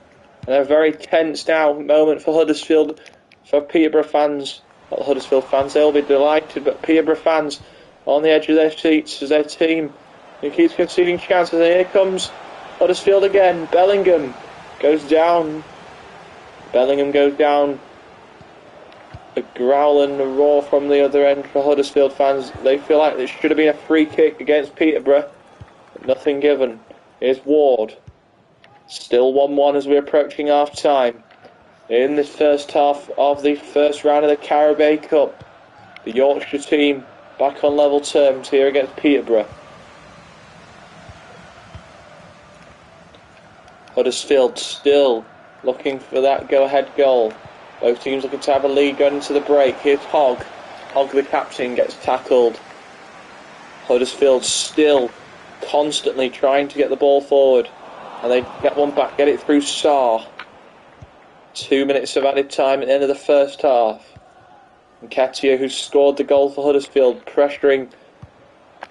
And a very tense now moment for Huddersfield, for Peterborough fans. Not Huddersfield fans, they'll be delighted, but Peterborough fans on the edge of their seats as their team who keeps conceding chances. And here comes Huddersfield again. Bellingham goes down. a growl and a roar from the other end for Huddersfield fans. They feel like there should have been a free kick against Peterborough, but nothing given. Here's Ward. Still 1-1 as we're approaching half time. In this first half of the first round of the Carabao Cup, the Yorkshire team back on level terms here against Peterborough. Huddersfield still looking for that go-ahead goal. Both teams looking to have a lead going into the break. Here's Hogg. Hogg, the captain, gets tackled. Huddersfield still constantly trying to get the ball forward. And they get one back, get it through Sarr. 2 minutes of added time at the end of the first half. And Nketiah, who scored the goal for Huddersfield, pressuring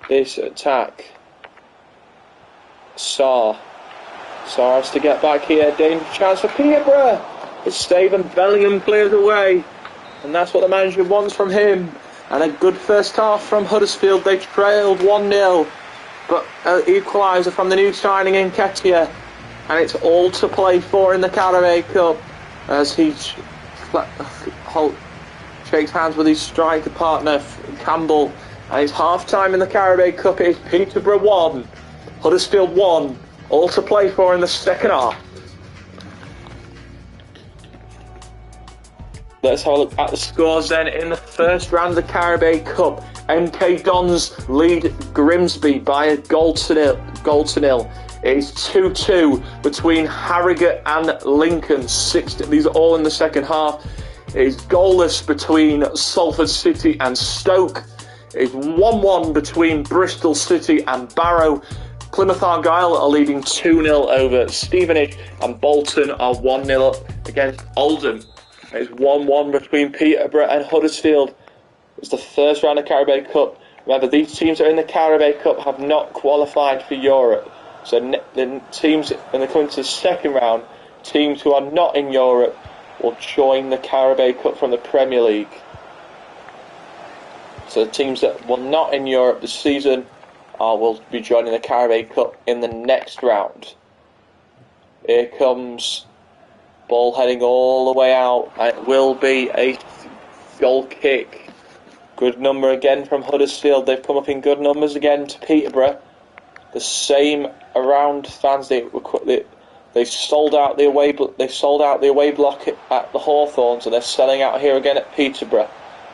this attack. Sarr has to get back here. Dangerous chance for Peterborough. It's saved and Bellingham clears away. And that's what the manager wants from him. And a good first half from Huddersfield. They trailed 1-0. But equaliser from the new signing in Nketiah. And it's all to play for in the Carabao Cup. As he shakes hands with his striker partner, Campbell. And it's half-time in the Carabao Cup. It's Peterborough 1, Huddersfield 1. All to play for in the second half. Let's have a look at the scores then in the first round of the Carabao Cup. MK Dons lead Grimsby by a goal to nil. It's 2-2 between Harrogate and Lincoln. These are all in the second half. It's goalless between Salford City and Stoke. It's 1-1 between Bristol City and Barrow. Plymouth Argyle are leading 2-0 over Stevenage, and Bolton are 1-0 up against Oldham. It's 1-1 between Peterborough and Huddersfield. It's the first round of Carabao Cup. Remember, these teams that are in the Carabao Cup have not qualified for Europe. So the teams, when they come into the second round, teams who are not in Europe will join the Carabao Cup from the Premier League. So the teams that were not in Europe this season will be joining the Carabao Cup in the next round. Here comes ball heading all the way out. It will be a goal kick. Good number again from Huddersfield. They've come up in good numbers again to Peterborough. The same around fans. They sold out the away. They sold out the away block at the Hawthorns, and they're selling out here again at Peterborough.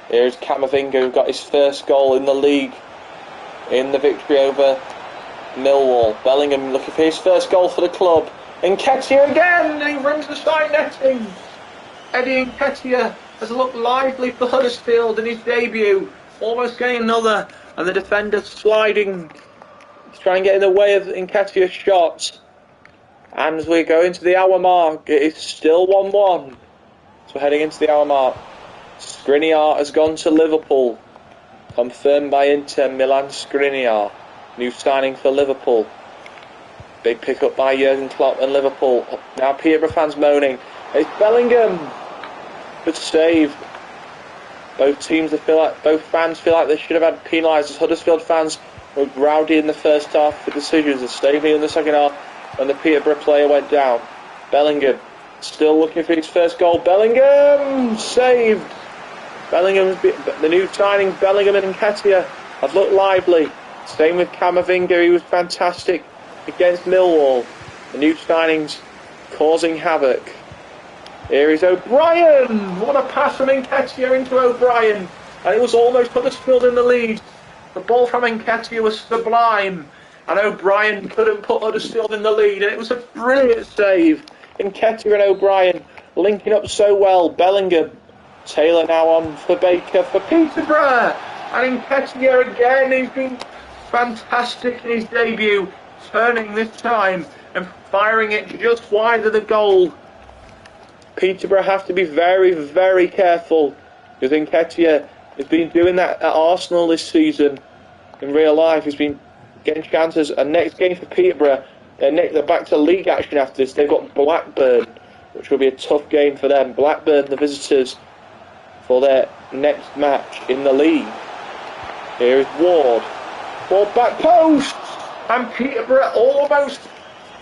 Here's Camavinga, who got his first goal in the league in the victory over Millwall. Bellingham looking for his first goal for the club. Nketiah again, and he runs the side netting. Eddie Nketiah has looked lively for Huddersfield in his debut, almost getting another, and the defender sliding to try and get in the way of Nketiah's shots. And as we go into the hour mark, it is still 1-1. So we're heading into the hour mark. Skriniar has gone to Liverpool. Confirmed by Inter Milan. Skriniar, new signing for Liverpool. Big pick-up by Jurgen Klopp and Liverpool. Now Peterborough fans moaning. It's Bellingham. Good save. Both fans feel like they should have had penalised. As Huddersfield fans were rowdy in the first half for decisions, and stayed in the second half when the Peterborough player went down. Bellingham still looking for his first goal. Bellingham saved. Bellingham, the new signing, Bellingham and Nketiah have looked lively. Same with Camavinga, he was fantastic against Millwall. The new signings causing havoc. Here is O'Brien. What a pass from Nketiah into O'Brien. And it was almost Huddersfield in the lead. The ball from Nketiah was sublime. And O'Brien couldn't put Huddersfield in the lead. And it was a brilliant save. Nketiah and O'Brien linking up so well. Bellingham. Taylor now on for Baker for Peterborough. And Nketiah again. He's been fantastic in his debut. Turning this time and firing it just wide of the goal. Peterborough have to be very, very careful, because Nketiah has been doing that at Arsenal this season. In real life, he's been getting chances. And next game for Peterborough, they're back to league action after this. They've got Blackburn, which will be a tough game for them. Blackburn, the visitors, for their next match in the league. Here is Ward. Ball back post! And Peterborough almost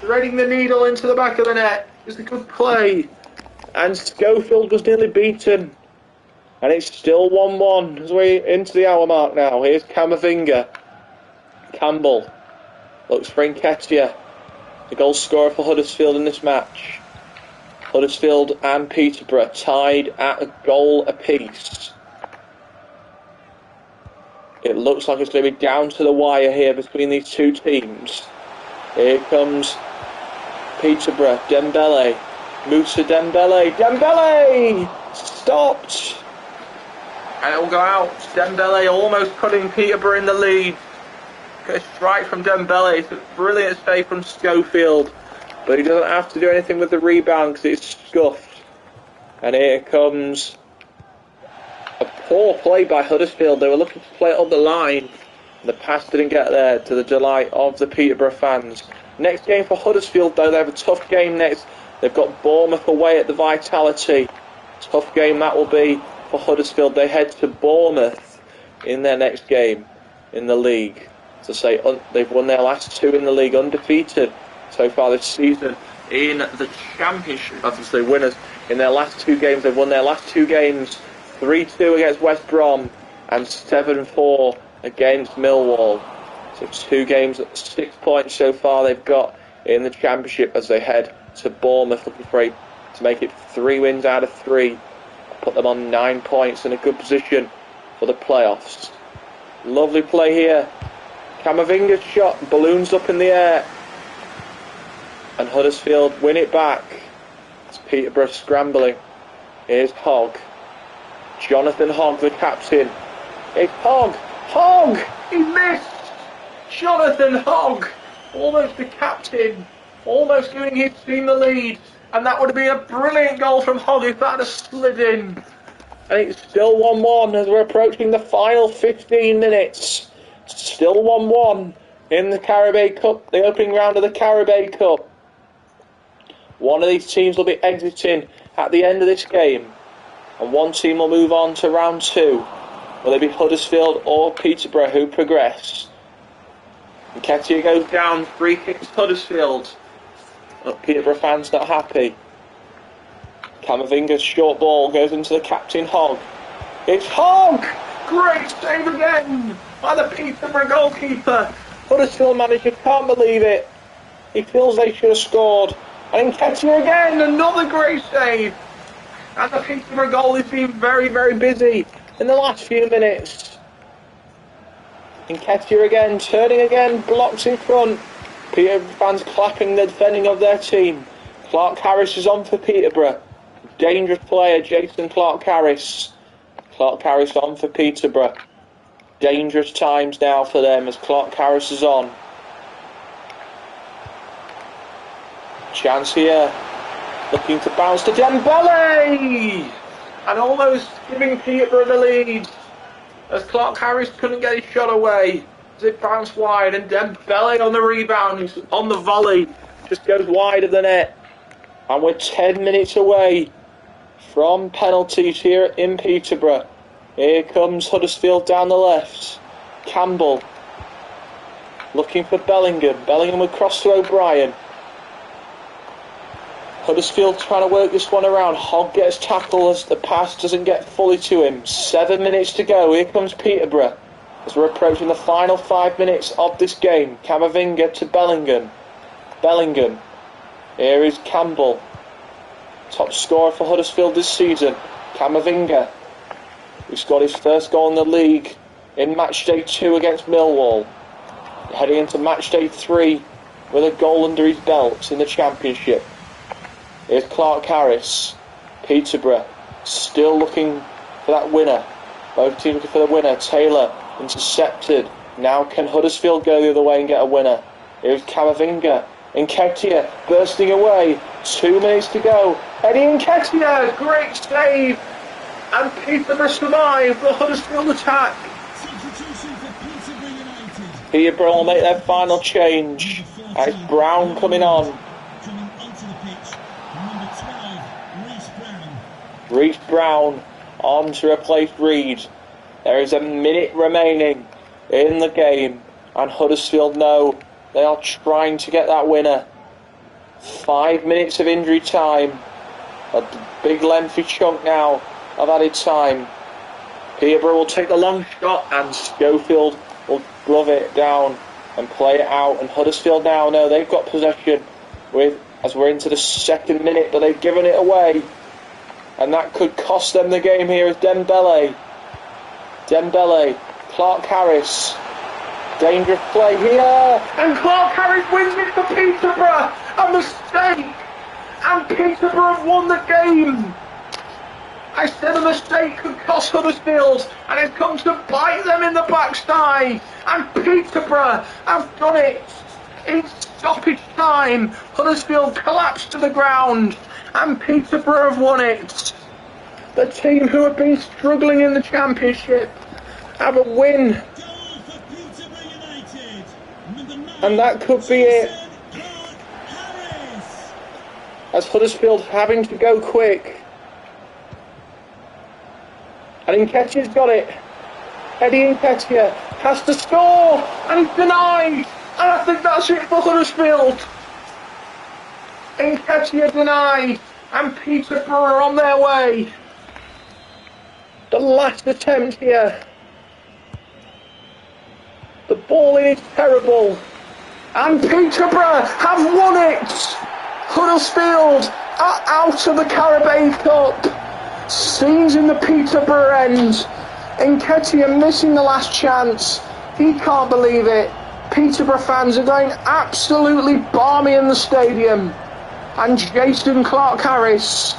threading the needle into the back of the net. It was a good play. And Schofield was nearly beaten. And it's still 1-1 as we're into the hour mark now. Here's Camavinga. Campbell looks for Nketiah, the goal scorer for Huddersfield in this match. Huddersfield and Peterborough tied at a goal apiece. It looks like it's going to be down to the wire here between these two teams. Here comes Peterborough, Dembele, Moussa Dembele, Dembele! Stopped! And it will go out. Dembele almost putting Peterborough in the lead. A strike from Dembele. It's a brilliant save from Schofield. But he doesn't have to do anything with the rebound because it's scuffed. And here comes a poor play by Huddersfield. They were looking to play it up the line. The pass didn't get there, to the delight of the Peterborough fans. Next game for Huddersfield, though, they have a tough game next. They've got Bournemouth away at the Vitality. Tough game that will be for Huddersfield. They head to Bournemouth in their next game in the league. To say, they've won their last two in the league, undefeated so far this season in the Championship. Obviously, winners in their last two games. They've won their last two games, 3-2 against West Brom and 7-4 against Millwall. So 2 games at 6 points so far they've got in the Championship as they head to Bournemouth, looking for to make it 3 wins out of 3. Put them on 9 points in a good position for the playoffs. Lovely play here. Camavinga's shot balloons up in the air. And Huddersfield win it back. It's Peterborough scrambling. Here's Hogg. Jonathan Hogg, the captain. It's Hogg. Hogg! He missed! Jonathan Hogg! Almost the captain. Almost giving his team the lead. And that would have been a brilliant goal from Hogg if that had slid in. And it's still 1-1 as we're approaching the final 15 minutes. Still 1-1 in the Carabao Cup, the opening round of the Carabao Cup. One of these teams will be exiting at the end of this game, and one team will move on to round 2. Will it be Huddersfield or Peterborough who progress? Nketiah goes down, free kicks Huddersfield. Peterborough fans not happy. Camavinga's short ball goes into the captain Hogg. It's Hogg! Great save again by the Peterborough goalkeeper. Huddersfield manager can't believe it. He feels they should have scored. And Nketiah again, another great save. And the Peterborough goal has been very, very busy in the last few minutes. Nketiah again, turning again, blocks in front. Peterborough fans clapping the defending of their team. Clark Harris is on for Peterborough. Dangerous player, Jason Clark Harris. Clark Harris on for Peterborough. Dangerous times now for them as Clark Harris is on. Chance here. Looking to bounce to Dembele! And almost giving Peterborough the lead. As Clark Harris couldn't get his shot away. As it bounced wide and Dembele on the rebound, on the volley. Just goes wide of the net. And we're 10 minutes away from penalties here in Peterborough. Here comes Huddersfield down the left. Campbell looking for Bellingham. Bellingham will cross to O'Brien. Huddersfield trying to work this one around. Hogg gets tackled as the pass doesn't get fully to him. 7 minutes to go. Here comes Peterborough as we're approaching the final 5 minutes of this game. Camavinga to Bellingham. Bellingham. Here is Campbell. Top scorer for Huddersfield this season. Camavinga, who scored his first goal in the league in match day 2 against Millwall. Heading into match day 3 with a goal under his belt in the Championship. Here's Clark Harris. Peterborough still looking for that winner. Both teams looking for the winner. Taylor intercepted. Now can Huddersfield go the other way and get a winner? Here's Camavinga. Nketiah bursting away. 2 minutes to go. Eddie Nketiah, great save. And Peterborough survive the Huddersfield attack. Substitution for Peterborough United. Peterborough will make their final change. It's Brown coming on. Coming onto the pitch, number 12, Reece Brown. Reece Brown on to replace Reed. There is a minute remaining in the game, and Huddersfield know they are trying to get that winner. 5 minutes of injury time. A big lengthy chunk now of added time. Peterborough will take the long shot and Schofield will glove it down and play it out. And Huddersfield now, no, they've got possession as we're into the second minute, but they've given it away. And that could cost them the game here as Dembele, Clark Harris, dangerous play here, and Clark Harris wins it for Peterborough. A mistake, and Peterborough have won the game. I said a mistake could cost Huddersfield, and it's come to bite them in the backside. And Peterborough have done it in stoppage time. Huddersfield collapsed to the ground, and Peterborough have won it. The team who have been struggling in the Championship have a win. And that could be it. As Huddersfield having to go quick. And Nketiah's got it. Eddie Nketiah has to score, and he's denied. And I think that's it for Huddersfield. Nketiah denied, and Peterborough are on their way. The last attempt here. The ball in is terrible. And Peterborough have won it. Huddersfield are out of the Carabao Cup. Scenes in the Peterborough end. Nketiah missing the last chance. He can't believe it. Peterborough fans are going absolutely balmy in the stadium. And Jason Clark-Harris's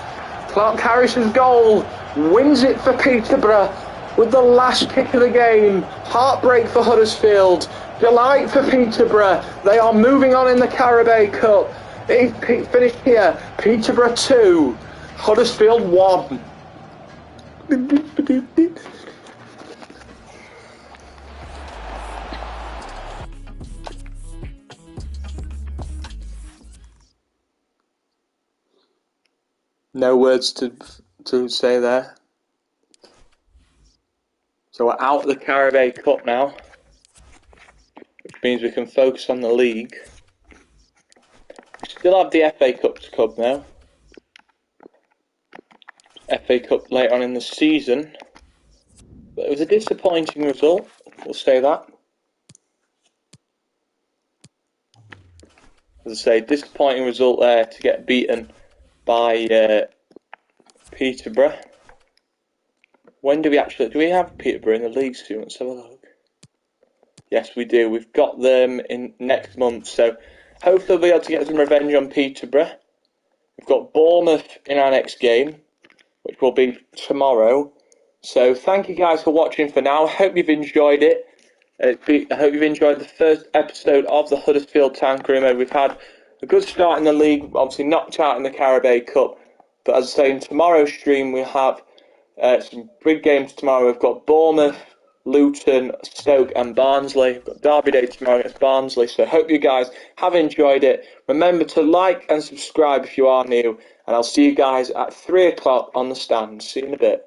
goal wins it for Peterborough with the last kick of the game. Heartbreak for Huddersfield. Delight for Peterborough. They are moving on in the Carabao Cup. It's finished here. Peterborough 2, Huddersfield 1. No words to say there. So we're out of the Carabao Cup now, which means we can focus on the league. We still have the FA Cup to come now. FA Cup later on in the season. But it was a disappointing result, we'll say that. As I say, disappointing result there to get beaten by Peterborough. When do we have Peterborough in the league soon? Let's have a look. Yes, we do. We've got them in next month, so hopefully we'll be able to get some revenge on Peterborough. We've got Bournemouth in our next game, which will be tomorrow. So thank you guys for watching for now. I hope you've enjoyed it. I hope you've enjoyed the first episode of the Huddersfield Town Career Mode. We've had a good start in the league, obviously knocked out in the Carabao Cup. But as I say, in tomorrow's stream we'll have some big games tomorrow. We've got Bournemouth, Luton, Stoke and Barnsley. We've got Derby Day tomorrow against Barnsley. So I hope you guys have enjoyed it. Remember to like and subscribe if you are new. And I'll see you guys at 3 o'clock on the stand. See you in a bit.